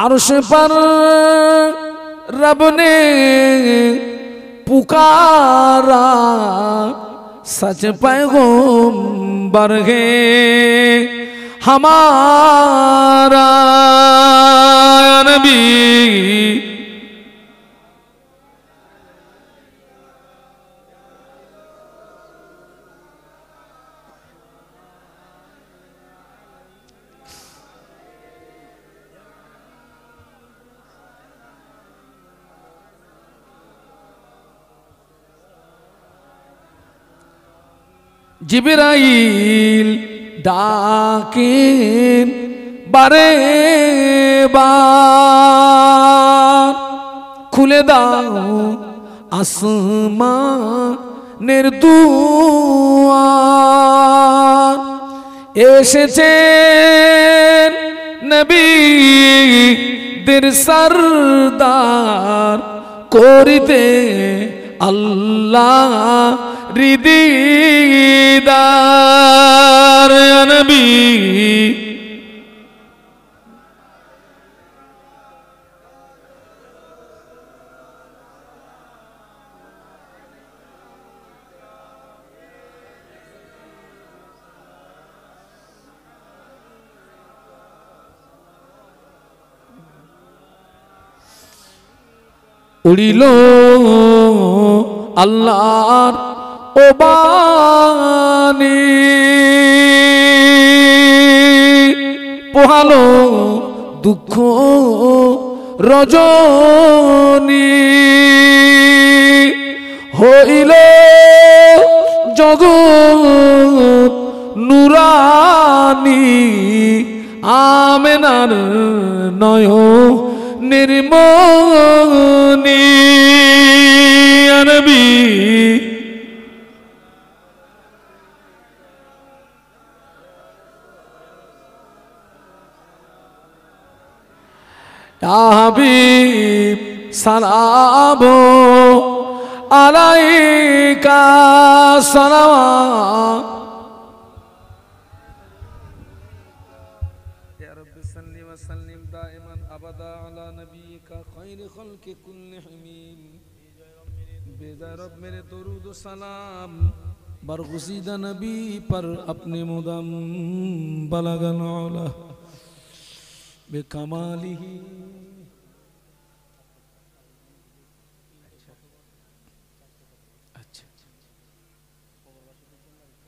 [SPEAKER 1] अर्श पर रब ने पुकारा, सच पैगंबर है हमारा नबी। जिब्राइल डाकेन बारे बार, खुले दाओ আসমানের দুয়ার, এসেছেন নবীদের সরদার, করিতে আল্লাহ দিদার নবী। উড়িল আল্লাহর ও বাণী, পোহালো দুঃখ রজনী, হইল জগৎ নুরানি, আমেনার নয়নের মনি নবী। হাবিব সালাম আলাইকা সালাওয়াত, ইয়া রাব্বি সাল্লি ওয়া সাল্লিম দাইমান আবাদা আলা নবিয়িকা খায়রি খালকি কুল্লিহিম, বেজা রব মেরে দরুদ ও সালাম बरगुज़ीदा नबी पर अपने मुदम बलगन औला बेकमालिही। अच्छा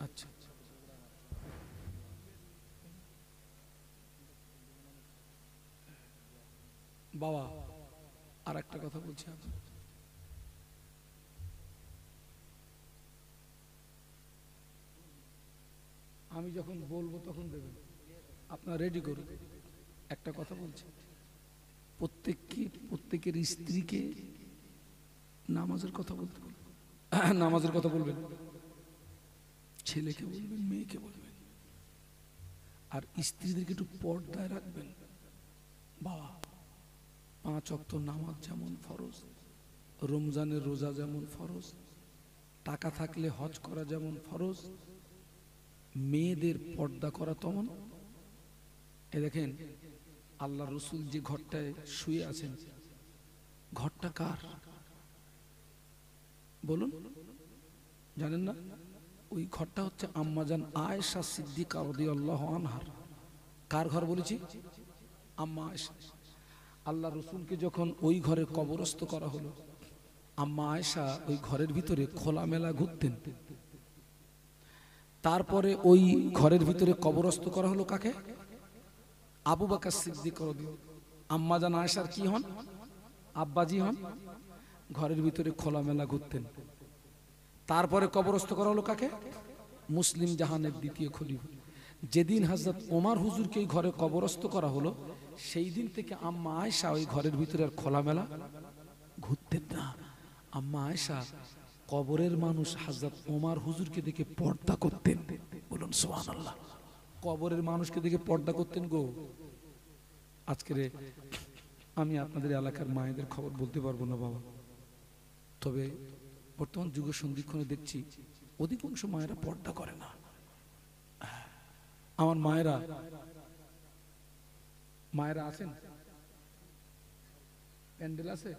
[SPEAKER 1] अच्छा बाबा আর একটা কথা বলছি, আমি যখন বলবো তখন দেবেন, আপনারা রেডি করুন। একটা কথা বলছি, প্রত্যেকের স্ত্রীকে নামাজের কথা বলতে বলবেন, নামাজের কথা বলবেন, ছেলেকে বলবেন, মেয়েকে বলবেন, আর স্ত্রীদেরকে একটু পর্দায় রাখবেন। বাবা 5 ওয়াক্ত নামাজ যেমন ফরজ, রমজানের রোজা যেমন ফরজ, টাকা থাকলে হজ করা যেমন ফরজ, মেয়েদের পর্দা করা তেমন। এ দেখেন আল্লাহ রসুল যে ঘরটায় শুয়ে আছেন, ঘরটা কার বলুন? জানেন না? ওই ঘরটা হচ্ছে আম্মাজান আয়েশা সিদ্দিকা রাদিয়াল্লাহু আনহার। কার ঘর বলেছি? আম্মা আয়েশা। আল্লাহ রসুলকে যখন ওই ঘরে কবরস্থ করা হলো, আম্মা আয়েশা ওই ঘরের ভিতরে খোলামেলা ঘুরতেন। তারপরে ওই ঘরের ভিতরে কবরস্থ করা হলো কাকে? আবু বকর সিদ্দিক রাদিয়াল্লাহু আনহু। আম্মাজান আয়েশার কি হন? আব্বাজি হন। ঘরের ভিতরে খোলামেলা ঘুরতেন। তারপরে কবরস্থ করা হলো কাকে? মুসলিম জাহানের দ্বিতীয় খলিফা। যেদিন হযরত ওমর হুজুরকে এই ঘরে কবরস্থ করা হলো, সেই দিন থেকে আম্মা আয়েশা ওই ঘরের ভিতরে আর খোলামেলা ঘুরতেন না। আম্মা আয়েশা কবরের মানুষ হযরত ওমর হুজুরকে দেখে পর্দা করতেন। বলুন সুবহানাল্লাহ। কবরের মানুষকে দেখে পর্দা করতেন গো। আজকে আমি আপনাদের এলাকার মায়েদের খবর বলতে পারবো না বাবা, তবে বর্তমান যুগ সন্ধিক্ষণে দেখছি অধিকাংশ মায়েরা পর্দা করে না। আমার মায়েরা আছেন, প্যান্ডেল আছে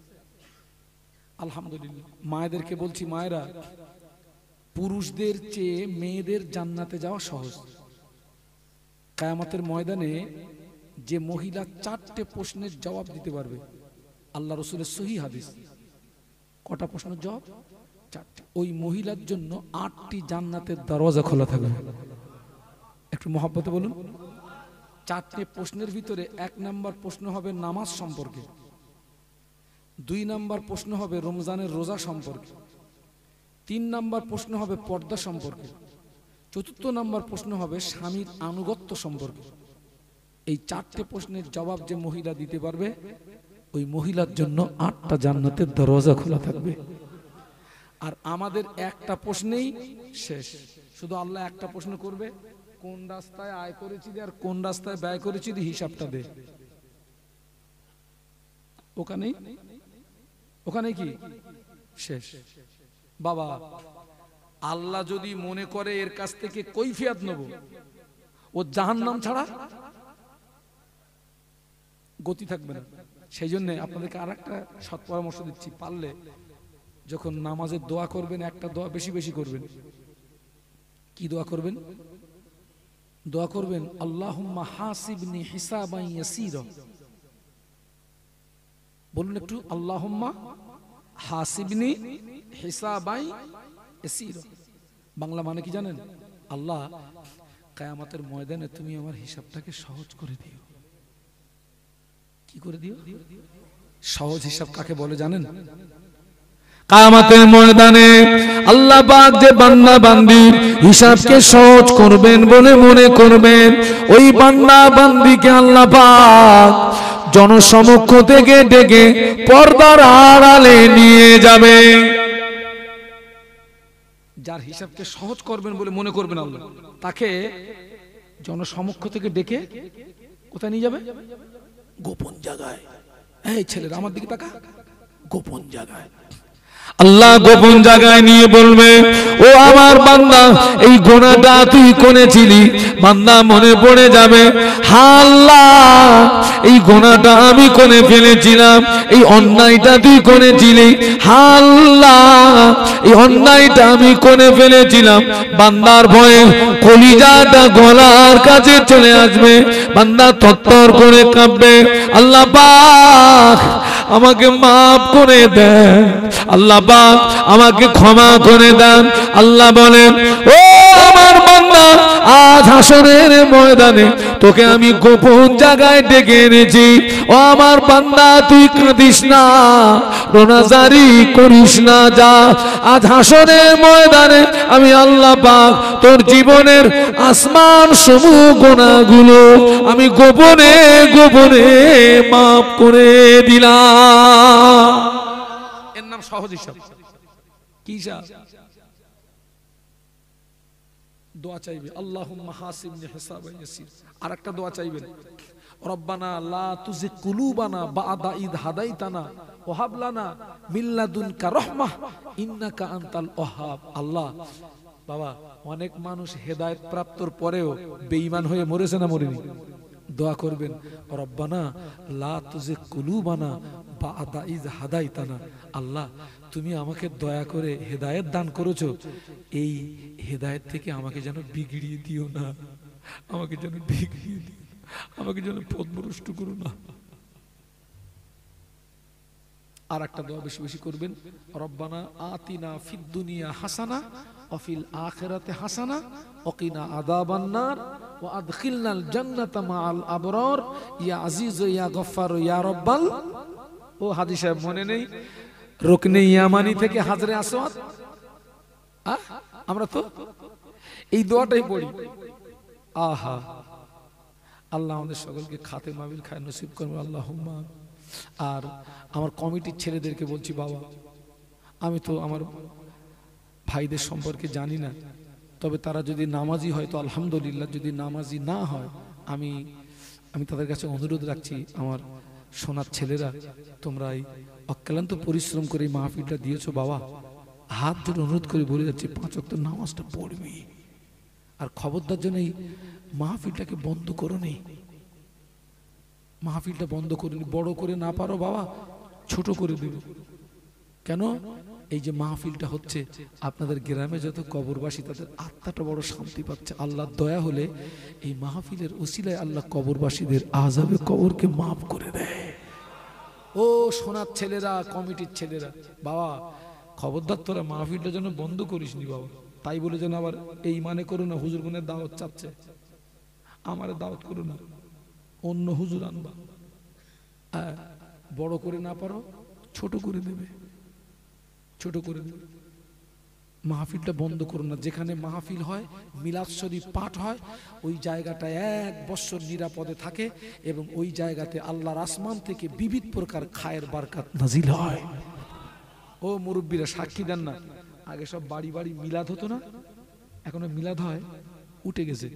[SPEAKER 1] আলহামদুলিল্লাহ। মায়েদেরকে বলছি, মায়েরা, পুরুষদের চেয়ে মেয়েদের জান্নাতে যাওয়া সহজ। কিয়ামতের ময়দানে যে মহিলা 4টে প্রশ্নের জবাব দিতে পারবে, আল্লাহ রাসূলের সহিহ হাদিস, কটা প্রশ্নের জবাব? 4টে। ওই মহিলার জন্য 8টি জান্নাতের দরজা খোলা থাকবে। একটু মহব্বতে বলুন। 4টে প্রশ্নের ভিতরে 1 নাম্বার প্রশ্ন হবে নামাজ সম্পর্কে, 2 নাম্বার প্রশ্ন হবে রমজানের রোজা সম্পর্কে, 3 নাম্বার প্রশ্ন হবে পর্দা সম্পর্কে, 4র্থ নাম্বার প্রশ্ন হবে স্বামীর আনুগত্য সম্পর্কে। এই 4টে প্রশ্নের জবাব যে মহিলা দিতে পারবে, ওই মহিলার জন্য 8টা জান্নাতের দরজা খোলা থাকবে। আর আমাদের একটা প্রশ্নেই শেষ। শুধু আল্লাহ একটা প্রশ্ন করবে, কোন রাস্তায় আয় করেছি আর কোন রাস্তায় ব্যয় করেছি, হিসাবটা দে। ওখানেই কি শেষ? বাবা, আল্লাহ যদি মনে করে এর কাছ থেকে কৈফিয়ত নেব, ও জাহান্নাম ছাড়া গতি থাকবে না। সেই জন্য আপনাদেরকে আর একটা সৎ পরামর্শ দিচ্ছি, পারলে যখন নামাজের দোয়া করবেন, একটা দোয়া বেশি বেশি করবেন। কি দোয়া করবেন? দোয়া করবেন আল্লাহুম্মা হাসিবনি হিসাবান ইয়াসীরা। বলুন একটু, আল্লাহুম্মা হাসিবনি হিসাবান ইয়াসীরা। বাংলা মানে কি জানেন? আল্লাহ, কিয়ামতের ময়দানে তুমি আমার হিসাবটাকে সহজ করে দিও। কি করে দিও? সহজ হিসাব কাকে বলে জানেন? কিয়ামতের ময়দানে আল্লাহ পাক যে বান্দা বান্দির হিসাবকে সহজ করবেন বলে মনে করবেন, ওই বান্দা বান্দিকে আল্লাহ পাক জনসমক্ষ থেকে ডেকে পর্দার আড়ালে নিয়ে যাবে। যার হিসাবকে সহজ করবেন বলে মনে করবেন আল্লাহ, তাকে জনসমক্ষ থেকে ডেকে কোথায় নিয়ে যাবে? গোপন জায়গায়। এই ছেলেরা আমার দিকে তাকা, গোপন জায়গায়। আল্লাহ গোপন জায়গায় নিয়ে বলবে, ও আমার বান্দা, এই গুনাহটা তুই করেছিলি। বান্দা মনে পড়ে যাবে, আল্লাহ এই গুনাহটা আমি করে ফেলেছিলাম, এই অন্যায়টা তুই করেছিলি, আল্লাহ এই অন্যায়টা আমি করে ফেলেছিলাম। বান্দার ভয়ে কলিজাটা গলার কাছে চলে আসবে, বান্দা থরথর করে কাঁপবে, আল্লাহ পাক আমাকে মাফ করে দেন, আল্লাহ পাক আমাকে ক্ষমা করে দেন। আল্লাহ বলেন, ও আমার বান্দা, আজ হাসরের ময়দানে তোকে আমি গোপন জায়গায় ডেকে এনেছি। ও আমার বান্দা, তুই কাঁদিস না, রোনাজারি করিস না, যা আজ হাসরের ময়দানে আমি আল্লাহ পাক তোর জীবনের আসমান সমূহ গুনাহগুলো আমি গোপনে গোপনে মাফ করে দিলাম। এর নাম সহজ হিসাব। কি হিসাব? দোয়া চাইবে, আল্লাহুম্মা হাসিবনি হিসাবান ইয়াসীর। আরেকটা দোয়া চাইবেন, রব্বানা লা তুযিগ কুলুবানা বা'দা ইদ হাদাইতানা ওয়া হাব লানা মিন লাদুনকা রাহমাহ ইন্নাকা আনতাল ওয়াহ্হাব। আল্লাহ, বাবা, অনেক মানুষ হেদায়েত প্রাপ্তর পরেও বেঈমান হয়ে মরেছে না মরেনি? দোয়া করবেন, রব্বানা লা তুযিগ কুলুবানা বা'দা ইদ হাদাইতানা। আল্লাহ, তুমি আমাকে দয়া করে হেদায়েত দান করেছো, এই হেদায়েত থেকে আমাকে যেন বিগড়িয়ে দিও না, আমাকে যেন বিগড়িয়ে দিও, আমাকে যেন পথভ্রষ্ট করো না। আর একটা দোয়া বেশি বেশি করবেন, রব্বানা আতিনা ফিদ দুনিয়া হাসানা ওয়া ফিল আখিরাতি হাসানা ওয়া কিনা আযাবান নার ওয়া আদখিলনাল জান্নাতা মাআল আবরার ইয়া আজিজ ইয়া গফফার ইয়া রব্বাল। ও হাজী সাহেব মনে নেই রুকনে ইয়ামানি থেকে হাজরে আসওয়াদ আমরা তো এই দোয়াটাই পড়ি। আহা, আল্লাহ আমাদের সকলকে খাতে মাহফিল খায় নসিব করবে আল্লাহুম্মা। আর আমার কমিটির ছেলেদেরকে বলছি, বাবা আমি তো আমার ভাইদের সম্পর্কে জানি না, তবে তারা যদি নামাজি হয় তো আলহামদুলিল্লাহ, যদি নামাজি না হয় আমি তাদের কাছে অনুরোধ রাখছি, আমার সোনার ছেলেরা তোমরা এই অক্লান্ত পরিশ্রম করে এই মাহফিলটা দিয়েছো বাবা, হাত ধরে অনুরোধ করে বলে যাচ্ছি 5 ওয়াক্ত নামাজটা পড়বি। আর খবরদার জন্য এই মাহফিলটাকে বন্ধ করো নি, মাহফিলটা বন্ধ করিনি। বড় করে না পারো বাবা, ছোট করে দেবে। কেন? এই যে মাহফিলটা হচ্ছে, আপনাদের গ্রামে যত কবরবাসী তাদের আত্মাটা বড় শান্তি পাচ্ছে। আল্লাহর দয়া হলে এই মাহফিলের ওসিলায় আল্লাহ কবরবাসীদের আযাবে কবরকে মাফ করে দেয়। ও সোনার ছেলেরা, কমিটির ছেলেরা, বাবা খবরদার তোরা মাহফিলটা যেন বন্ধ করিস নি বাবা। তাই বলে যেন আবার এই মানে করো না হুজুর গুনের দাওয়াত চাচ্ছে, আমারে দাওয়াত করো না, অন্য হুজুর আনবা। বড় করে না পারো ছোট করে দেবে, ছোট করে দেবে। মাহফিলটা বন্ধ করো না। যেখানে মাহফিল হয়, মিলাদ শরীফ পাঠ হয়, ওই জায়গাটা 1 বছর নিরাপদে থাকে এবং ওই জায়গাতে আল্লাহর আসমান থেকে বিবিধ প্রকার খায়ের বারকাত নাজিল হয়। ও মুরব্বীরা সাক্ষী দেন না, আগে সব বাড়ি বাড়ি মিলাদ হতো না, এখন মিলাদ হয়, উঠে গেছে,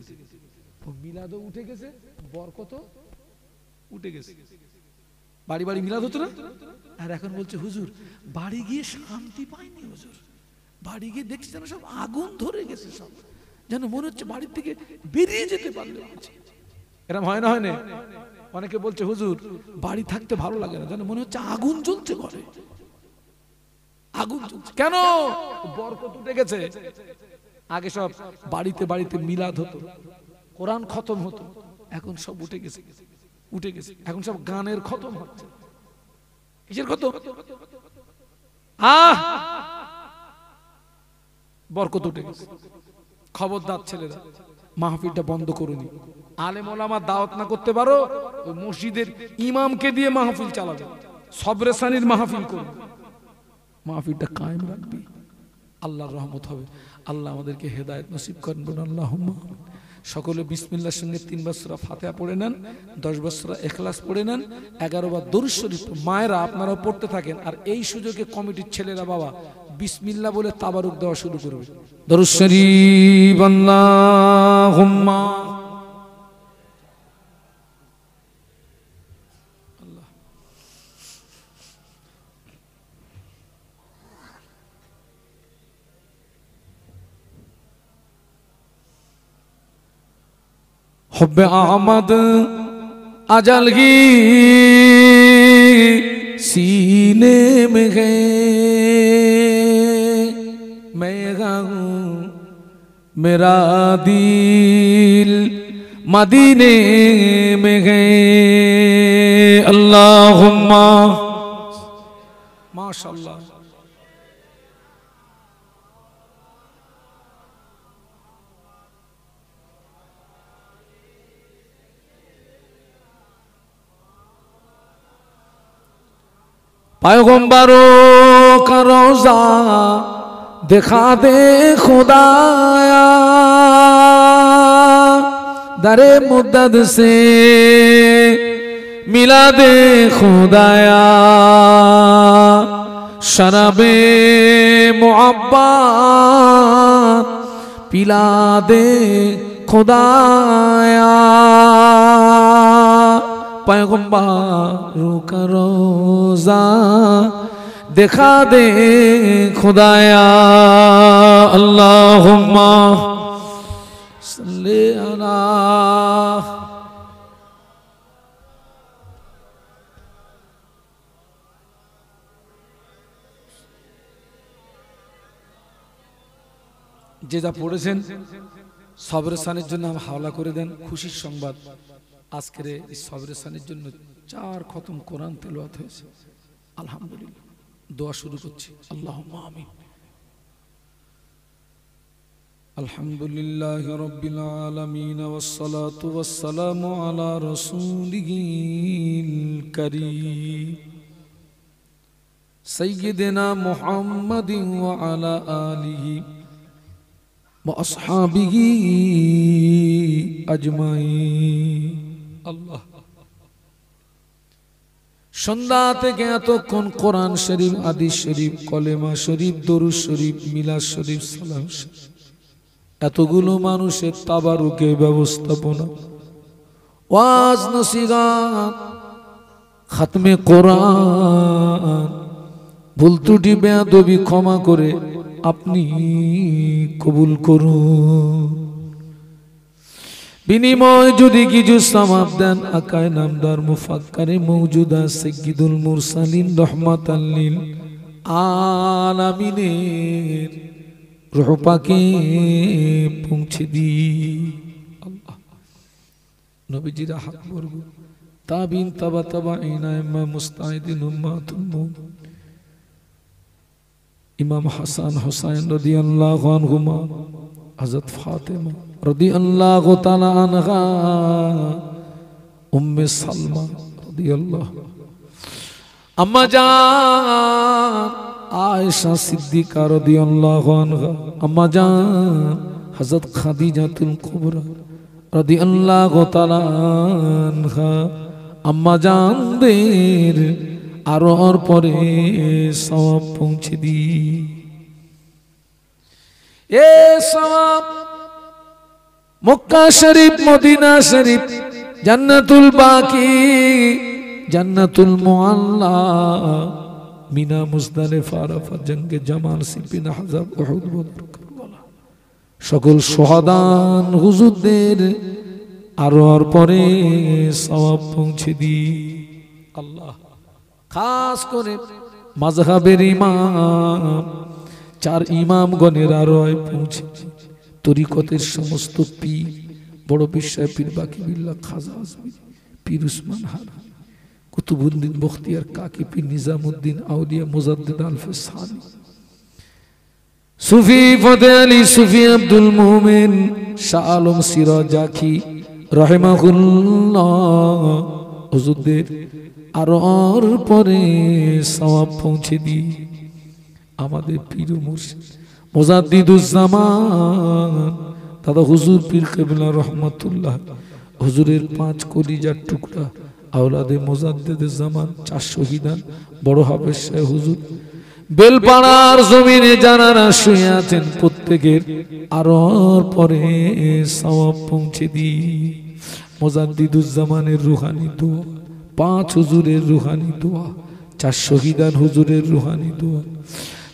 [SPEAKER 1] মিলাদও উঠে গেছে, বরকতও উঠে গেছে। বাড়ি বাড়ি মিলাদ হতো না, আর এখন বলছে হুজুর বাড়ি গিয়ে শান্তি পাইনি, হুজুর বাড়ি গিয়ে দেখছি যেন সব আগুন ধরে গেছে, সব যেন মনে হচ্ছে বাড়ির থেকে বেরিয়ে যেতে পারলে। এরকম হয় না, হয় না? অনেকে বলছে হুজুর বাড়ি থাকতে ভালো লাগে না, যেন মনে হচ্ছে আগুন জ্বলছে ঘরে, আগুন জ্বলছে। কেন? বরকত উঠে গেছে। আগে সব বাড়িতে বাড়িতে মিলাদ হতো, কোরআন খতম হতো, এখন সব উঠে গেছে, উঠে গেছে। এখন সব গানের খতম হচ্ছে। কিসের খতম? বরকত উঠে গেছে। খবরদার ছেলেরা, মাহফিলটা বন্ধ করুনি। আলেম ওলামা দাওয়াত না করতে পারো, ওই মসজিদের ইমামকে দিয়ে মাহফিল চালাবে, সবরে সানির মাহফিল করবে, মাহফিলটা কায়েম রাখবি, আল্লাহর রহমত হবে। আল্লাহ আমাদেরকে হেদায়েত নসিব করেন, বলুন আল্লাহুম্মা। সকলে বিসমিল্লাহর সঙ্গে 3 বার সূরা ফাতিহা পড়ে নেন, 10 বার সূরা ইখলাস পড়ে নেন, 11 বার দরুদ শরীফ। মায়েরা আপনারাও পড়তে থাকেন। আর এই সুযোগে কমিটির ছেলেরা বাবা বিসমিল্লাহ বলে তাবারুক দেওয়া শুরু করবে। দরুদ শরীফ আল্লাহুম্মা। हुब्बे अहमद अजल की सीने में है, मैं गाऊं मेरा दिल मदीने में है। अल्लाहुम्मा माशाअल्लाह। पैगंबरों का रोजा दिखा दे खुदाया, दरे मुद्दत से मिला दे खुदाया, शराबे मुहब्बत पिला दे खुदाया। पैगंबरों का रोजा दिखा दे खुदाया। अल्लाहुम्मा सल्ली अला। যে যা পড়েছেন সবরে সানের জন্য হাওলা করে দেন। খুশির সংবাদ, আজকের এই সবরে সানের জন্য 4 খতম কোরআন তেলাওয়াত হয়েছে, আলহামদুলিল্লাহ। দোয়া শুরু করছি, আল্লাহুম্মা আমিন। আলহামদুলিল্লাহি রাব্বিল আলামিন ওয়াস সালাতু ওয়াস সালামু আলা রাসূলিল কারীম সাইয়্যিদিনা মুহাম্মাদিন ওয়া আলা আলিহি ওয়া আসহাবিহি আজমাইন। আল্লাহ, সন্ধ্যা থেকে এতক্ষণ কোরআন শরীফ, হাদিস শরীফ, কলেমা শরীফ, দরুদ শরীফ, মিলাদ শরীফ, সালাম শরীফ, এতগুলো মানুষের তাবারুকে ব্যবস্থাপনা, ওয়াজ নসিহত, খাতমে কোরআন, ভুল ত্রুটি বেয়াদবি ক্ষমা করে আপনি কবুল করুন। বিনিময় যদি কিছু সওয়াব দেন, আকায়ে নামদার মুফাক্কারে মওজুদা সাইয়্যিদুল মুরসালিন রাহমাতাল লিল আলামিনের রূহ পাকে পৌঁছে দিই। আল্লাহ, নবীজির হাত বর্গ, তাবিন, তাবা তাবাইন, আইম্মা, মুস্তাহিদিন, উম্মাতুল মুমিন, ইমাম হাসান হুসাইন রাদিয়াল্লাহু আনহুমা, হযরত ফাতেমা রাদিয়াল্লাহু তাআলা আনহা, উম্মে সালমা রাদিয়াল্লাহু, আম্মা জান আয়েশা সিদ্দিকা রাদিয়াল্লাহু আনহা, আম্মা জান হযরত খাদিজাতুল কুবরা রাদিয়াল্লাহু তাআলা আনহা, আম্মা জানদের আরোহর পরে সওয়াব পৌঁছে দি। এ সওয়াব মক্কা শরীফ, মদিনা শরীফ, জান্নাতুল বাকি, জান্নাতুল মুআল্লা, মিনা, মুজদালিফা, আরাফা, জঙ্গে জামাল, সিফিন, আহজাব, উহুদ, বদর, কারবালা, সকল শহাদান হুজুরদের আরোহর পরে সওয়াব পৌঁছে দি। আল্লাহ, খাস করে মাযহাবের ইমাম, চার ইমামগণের আরোহে পৌঁছে, তরিকতের সমস্ত পীর, বড় পীর সাহেব, পীর বাকি বিল্লাহ, খাজা আজমি, পীর উসমান হারুন, কুতুবউদ্দিন বখতিয়ার কাকি, পীর নিজামুদ্দিন আউলিয়া, মুজাদ্দিদ আলফে সানি, সুফি ফতেহ আলী, সুফি আব্দুল মুমিন, শাহ আলম সিরাজ আখি রাহিমাহুল্লাহ, হুজুরদের আরোহর পরে সওয়াব পৌঁছে দি। আমাদের পীর মুর্শিদ মুজাদ্দিদুজ্জামান দাদা হুজুর পীর কেবলা রহমাতুল্লাহ, হুজুরের 5 কলিজার টুকরা, আওলাদে মুজাদ্দিদুজ জামান, 4 শহীদান, বড় হাফেজ সাহেব হুজুর, বেলপাড়ার জমিনে যারা শুয়ে আছেন প্রত্যেকের আরোহর পরে সওয়াব পৌঁছে দি। মুজাদ্দিদুজ্জামানের রুহানি দোয়া, 5 হুজুরের রুহানি দোয়া, 4 শহীদান হুজুরের রুহানি দোয়া,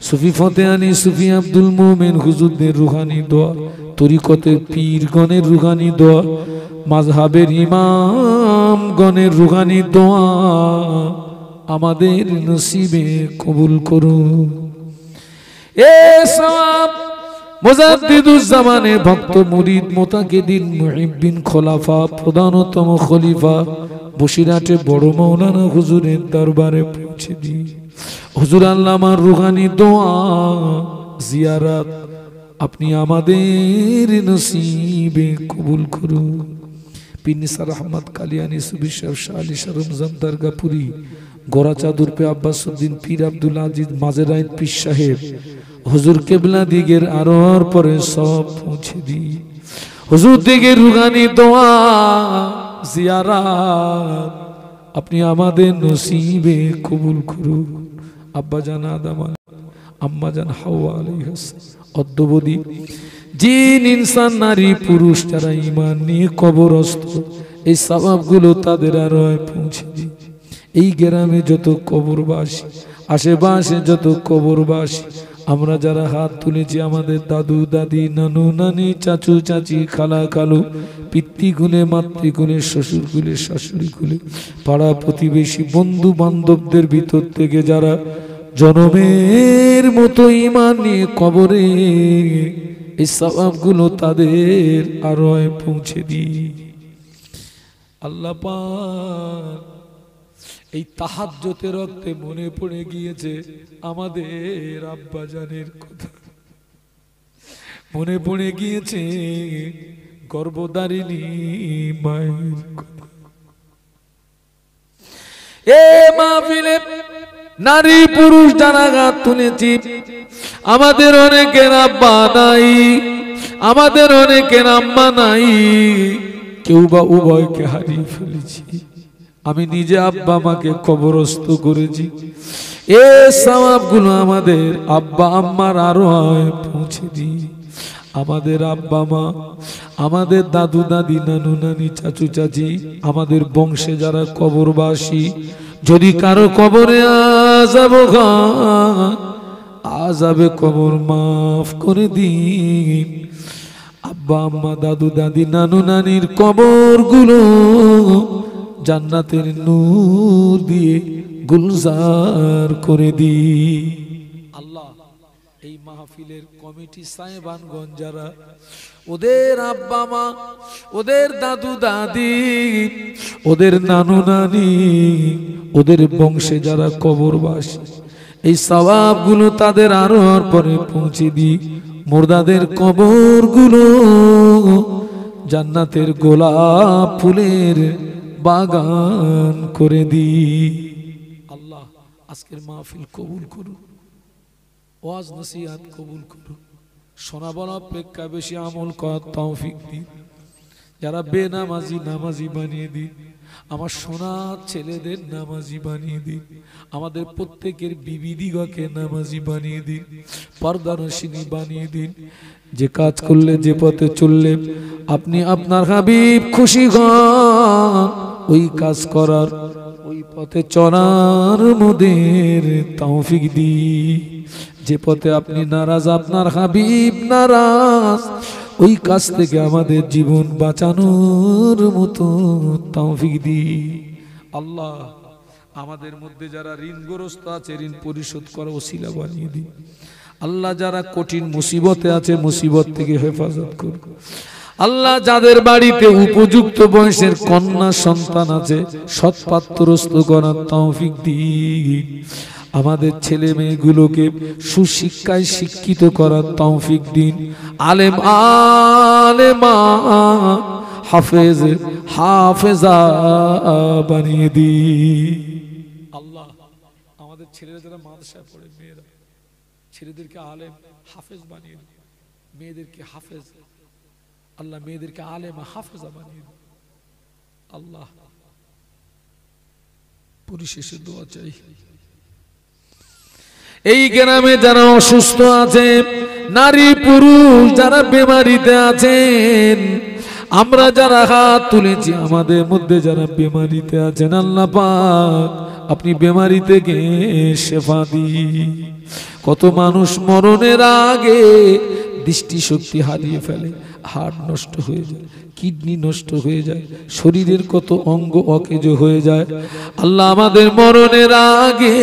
[SPEAKER 1] সুফি ফতেহ আলী, সুফি আব্দুল মুমিন হুজুরদের রুহানি দোয়া, তরিকতের পীরগণের রুহানি দোয়া, মাযহাবের ইমামগণের রুহানি দোয়া আমাদের নসিবে কবুল করুন। এ সওয়াব মুজাদ্দিদুজ্জামানের ভক্ত মুরিদ, মুতাকিদিন, মুহিব্বিন, খোলাফা, প্রধানতম খলিফা বসিরহাটে বড় মাওলানা হুজুরের দরবারে পৌঁছে দি। হুজুর আল্লামার রুহানি দোয়া জিয়ারত আপনি আমাদের নসিবে কবুল করুন। পীর নিসার আহমদ কালিয়ানি, সুফি সাহেব শাহ আলী শাহ রমজান দরগাপুরি, গোরা চাদুর পে আব্বাসউদ্দিন পীর আব্দুল আজিজ মাজেরাইন পীর সাহেব হুজুর কেবলা দিগের আরোহর পরে সব পৌঁছে দি। হুজুর দিগের রুহানি দোয়া জিয়ারত আপনি আমাদের নসিবে কবুল করুন। আব্বা জান আদম, আম্মা জান হাওয়া আলাইহিস অদ্যবধি জিন, ইনসান, নারী, পুরুষ যারা ঈমান নিয়ে কবরস্থ, এই সওয়াবগুলো তাদের আরোহে পৌঁছে দিই। এই গ্রামে যত কবরবাসী, আশেপাশে যত কবরবাসী, আমরা যারা হাত তুলেছি, আমাদের দাদু দাদি, নানু নানি, চাচু চাচি, খালা খালু, পিতৃকুলে মাতৃকুলে, শ্বশুরকুলে শাশুড়িকুলে, পাড়া প্রতিবেশী, বন্ধু বান্ধবদের ভিতর থেকে যারা জনমের মতো ঈমান নিয়ে কবরে, এই সওয়াবগুলো তাদের আরোহে পৌঁছে দিই। আল্লাহ পাক এই তাহাজ্জুদের রক্তে মনে পড়ে গিয়েছে আমাদের আব্বা জানের কথা, মনে পড়ে গিয়েছে গর্ভধারিণী মায়ের কথা। এ মাহফিলে নারী পুরুষ যারা হাত তুলেছি, আমাদের অনেকের আব্বা নাই, আমাদের অনেকের আম্মা নাই, কেউ বা উভয়কে হারিয়ে ফেলেছি। আমি নিজে আব্বা মাকে কবরস্থ করেছি। এ সওয়াবগুলো আমাদের আব্বা আম্মার আরো পৌঁছে দিই। আমাদের আব্বা মা, আমাদের দাদু দাদি, নানু নানি, চাচু চাচি, আমাদের বংশে যারা কবরবাসী, যদি কারো কবরে আযাবে কবর মাফ করে দিন। আব্বা আম্মা, দাদু দাদি, নানু নানির কবরগুলো জান্নাতের নূর দিয়ে গুলজার করে দিন। আল্লাহ এই মাহফিলের কমিটি সাহেবানগণ যারা, ওদের আব্বা মা, ওদের দাদু দাদি, ওদের নানু নানি, ওদের বংশে যারা কবরবাসী, এই সওয়াবগুলো তাদের আরো পরে পৌঁছে দি। মুর্দাদের কবরগুলো জান্নাতের গোলাপ ফুলের বাগান করে দি। আল্লাহ আজকের মাহফিল কবুল করুন, ওয়াজ নসিহত কবুল করুন, শোনা বলা অপেক্ষা বেশি আমল করার তৌফিক দিন। যারা বেনামাজি নামাজি বানিয়ে দিন, আমার সোনার ছেলেদের নামাজি বানিয়ে দিন, আমাদের প্রত্যেকের বিবিদিগকে নামাজি বানিয়ে দিন, পর্দানশিনী বানিয়ে দিন। যে কাজ করলে, যে পথে চললে আপনি আপনার হাবিব খুশি হন, ওই কাজ করার, ওই পথে চলার মোদের তৌফিক দিন। যে পথে আপনি নারাজ, আপনার হাবিব নারাজ, ওই কাজ থেকে আমাদের জীবন বাঁচানোর মতো তৌফিক দি। আল্লাহ আমাদের মধ্যে যারা ঋণগ্রস্ত আছে, ঋণ পরিশোধ করা ওসিলা বানিয়ে দিন। আল্লাহ যারা কঠিন মুসিবতে আছে, মুসিবত থেকে হেফাজত করুন। আল্লাহ যাদের বাড়িতে উপযুক্ত বয়সের কন্যা সন্তান আছে, সৎপাত্রস্থ করার তৌফিক দিন। আমাদের ছেলে মেয়েগুলোকে সুশিক্ষায় শিক্ষিত করার তৌফিক দিন। আলেম আলেমা, হাফেজ হাফেজা বানিয়ে দিন। আল্লাহ আমাদের ছেলেরা যারা মাদ্রাসায় পড়ে, মেয়েরা, ছেলেদেরকে আলেম হাফেজ বানিয়ে দিন, মেয়েদেরকে হাফেজ, আল্লাহ মেয়েদেরকে আলেমা হাফেজা বানিয়ে দিন। আল্লাহ পরিশেষে দোয়া চাই, এই গ্রামে যারা অসুস্থ আছে, নারী পুরুষ যারা বেমারিতে আছেন, আমরা যারা হাত তুলেছি, আমাদের মধ্যে যারা বেমারিতে আছেন, আল্লাহ পাক আপনি বেমারি থেকে শেফা দিন। কত মানুষ মরণের আগে দৃষ্টিশক্তি হারিয়ে ফেলে, হাড় নষ্ট হয়ে যায়, কিডনি নষ্ট হয়ে যায়, শরীরের কত অঙ্গ অকেজ হয়ে যায়। আল্লাহ আমাদের মরণের আগে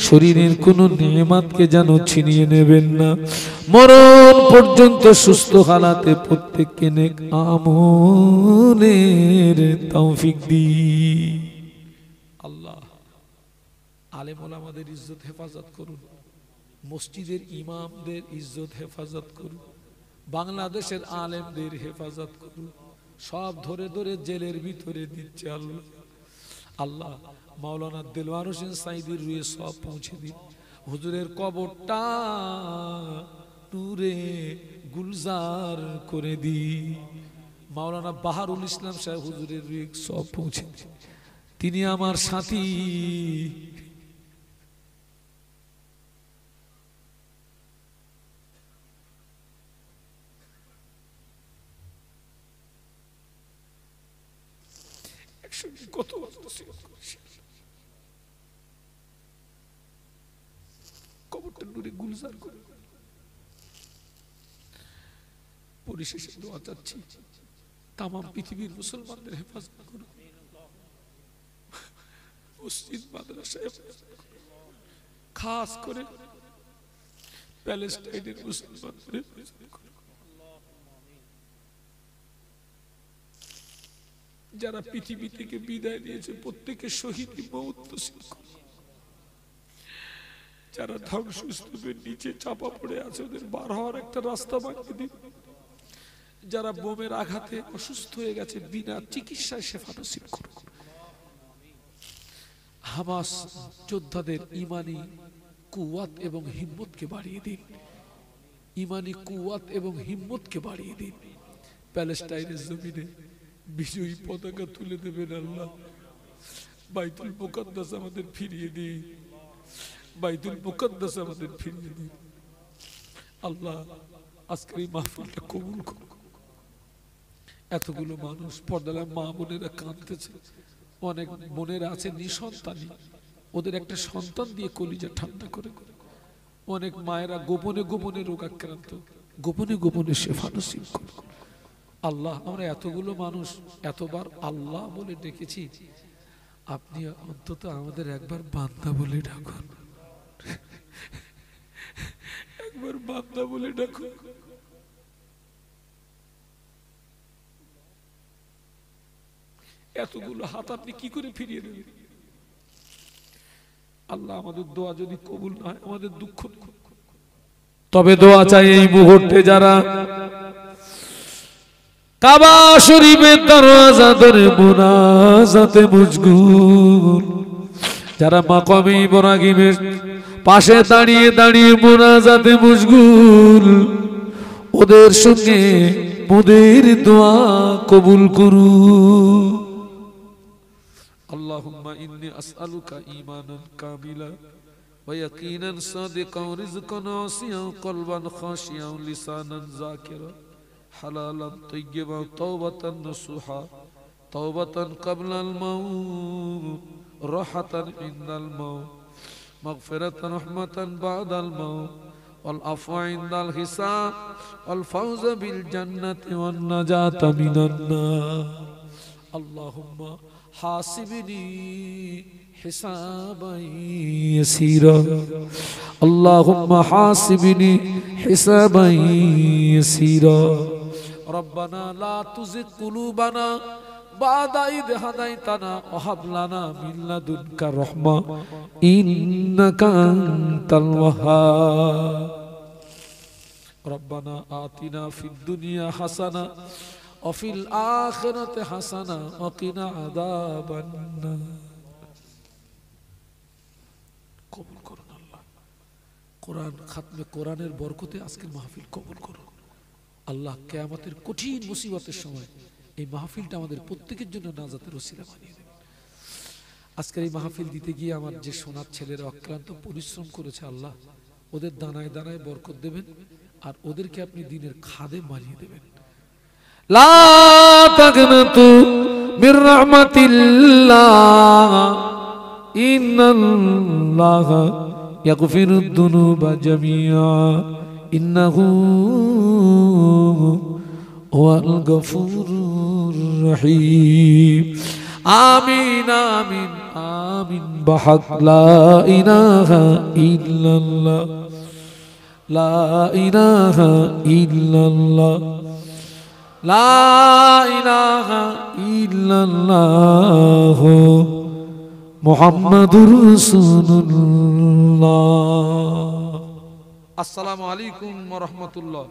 [SPEAKER 1] শরীরের কোন নেয়ামতকে যেন ছিনিয়ে নেবেন না। মরণ পর্যন্ত সুস্থ হালাতে প্রত্যেককে নেক আমলের তৌফিক দিন। আল্লাহ আলেম ওলামাদের ইজ্জত হেফাজত করুন, মসজিদের ইমামদের ইজ্জত হেফাজত করুন, বাংলাদেশের আলেমদের হেফাজত করুন। সব ধরে ধরে জেলের ভিতরে দিচ্ছে আল্লাহ। আল্লাহ মাওলানা দেলওয়ার হোসেন সাইদির রুয়ে সব পৌঁছে দিন। হুজুরের কবরটা নূরে গুলজার করে দি। মাওলানা বাহারুল ইসলাম সাহেব হুজুরের রুয়ে সব পৌঁছে দিন। তিনি আমার সাথী, কত কবরটা নূরে গুলজার করে। পরিশেষে দোয়া চাচ্ছি, তাম পৃথিবীর মুসলমানদের হেফাজত করুন, মসজিদ মাদ্রাসা খাস করে প্যালেস্টাইনের মুসলমানদের হেফাজত করুন। যারা পৃথিবী থেকে বিদায় নিয়েছে প্রত্যেকে শহীদ মওত নসিব করুন। যারা ধ্বংসস্তূপের নিচে চাপা পড়ে আছে, ওদের বার হওয়ার একটা রাস্তা বানিয়ে দিন। যারা বোমের আঘাতে অসুস্থ হয়ে গেছে, বিনা চিকিৎসায় শেফা নসিব করুন। হামাস যোদ্ধাদের ইমানি কুওয়াত এবং হিম্মতকে বাড়িয়ে দিন। ইমানি কুওয়াত এবং হিম্মতকে বাড়িয়ে দিন। প্যালেস্টাইনের জমিনে বিজয়ী পতাকা তুলে দেবেন আল্লাহ। বাইতুল মুকাদ্দাস আমাদের ফিরিয়ে দিন, বাইতুল মুকাদ্দাস আমাদের ফিরিয়ে দিন আল্লাহ। আজকের এই মাহফিলটা কবুল করুন। এতগুলো মানুষ পর্দায় মা বোনেরা কাঁদতেছে, অনেক বোনেরা আছে নিঃসন্তানী, ওদের একটা সন্তান দিয়ে কলিজা ঠান্ডা করে। অনেক মায়েরা গোপনে গোপনে রোগাক্রান্ত, গোপনে গোপনে শেফা নসিব করুন আল্লাহ। আমরা এতগুলো মানুষ এতবার আল্লাহ বলে ডেকেছি, আপনি অন্তত আমাদের একবার বান্দা বলে ডাকুন, একবার বান্দা বলে ডাকুন। এতগুলো হাত আপনি কি করে ফিরিয়ে দেবেন আল্লাহ? আমাদের দোয়া যদি কবুল না হয় আমাদের দুঃখ, তবে দোয়া চাই এই মুহূর্তে যারা কাবা শরীফের দরওয়াজা ধরে মুনাজাতে মশগুল, যারা মাকামে ইব্রাহিমের পাশে দাঁড়িয়ে দাঁড়িয়ে মুনাজাতে মশগুল, ওদের সঙ্গে মোদের দোয়া কবুল করুন। আল্লাহুম্মা ইন্নী আসআলুকা ঈমানান কামিলা ওয়া ইয়াকিনান সাদিকান ওয়া রিজকান ওয়াসিআন কলবান খাশিয়ান লিসানান যাকিরা হালালান তাইয়্যিবান তাওবাতান নাসুহা তাওবাতান ক্বাবলাল মাউত রাহাতান ইনদাল মাউত মাগফিরাতান রাহমাতান বা'দাল মাউত ওয়াল আফওয়া ইনদাল হিসাব ওয়াল ফাওজা বিল জান্নাতি ওয়ান নাজাতা মিনান নার। আল্লাহুম্মা হাসিবনি হিসাবান ইয়াসীরা, আল্লাহুম্মা হাসিবনি হিসাবান ইয়াসীরা। রব্বানা লা তুযিগ কুলুবানা বা'দা ইয হাদাইতানা ওয়া হাব লানা মিন লাদুনকা রাহমা ইন্নাকা আনতাল ওয়াহ্হাব। রব্বানা আতিনা ফিদ দুনিয়া হাসানা ওয়া ফিল আখিরাতি হাসানা ওয়া কিনা আযাবান নার। কবুল করুন আল্লাহ। কোরআন খাতমে কোরআনের বরকতে আজকের মাহফিল কবুল করুন আল্লাহ। কিয়ামতের কঠিন মুসিবতের সময় এই মাহফিলটা আমাদের প্রত্যেকের জন্য নাজাতের ওসিলা বানিয়ে দেবেন। আজকের এই মাহফিল দিতে গিয়ে আমার যে সোনার ছেলেরা অক্লান্ত পরিশ্রম করেছে আল্লাহ, ওদের দানায় দানায় বরকত দেবেন আর ওদেরকে আপনি দিনের খাদেম বানিয়ে দেবেন। লা তাগনাতু মির রাহমাতিল্লাহ ইন্নাল্লাহা ইয়াগফিরুদ যুনুবা জামিআ ইন্নাহু হুয়াল গফুরুর রহিম। আমিন আমিন আমিন বাহাক লা ইলাহা ইল্লাল্লাহ লা ইলাহা ইল্লাল্লাহ লা ইলাহা ইল্লাল্লাহ মুহাম্মাদুর রাসূলুল্লাহ। আসসালামু আলাইকুম ওয়া রাহমাতুল্লাহ।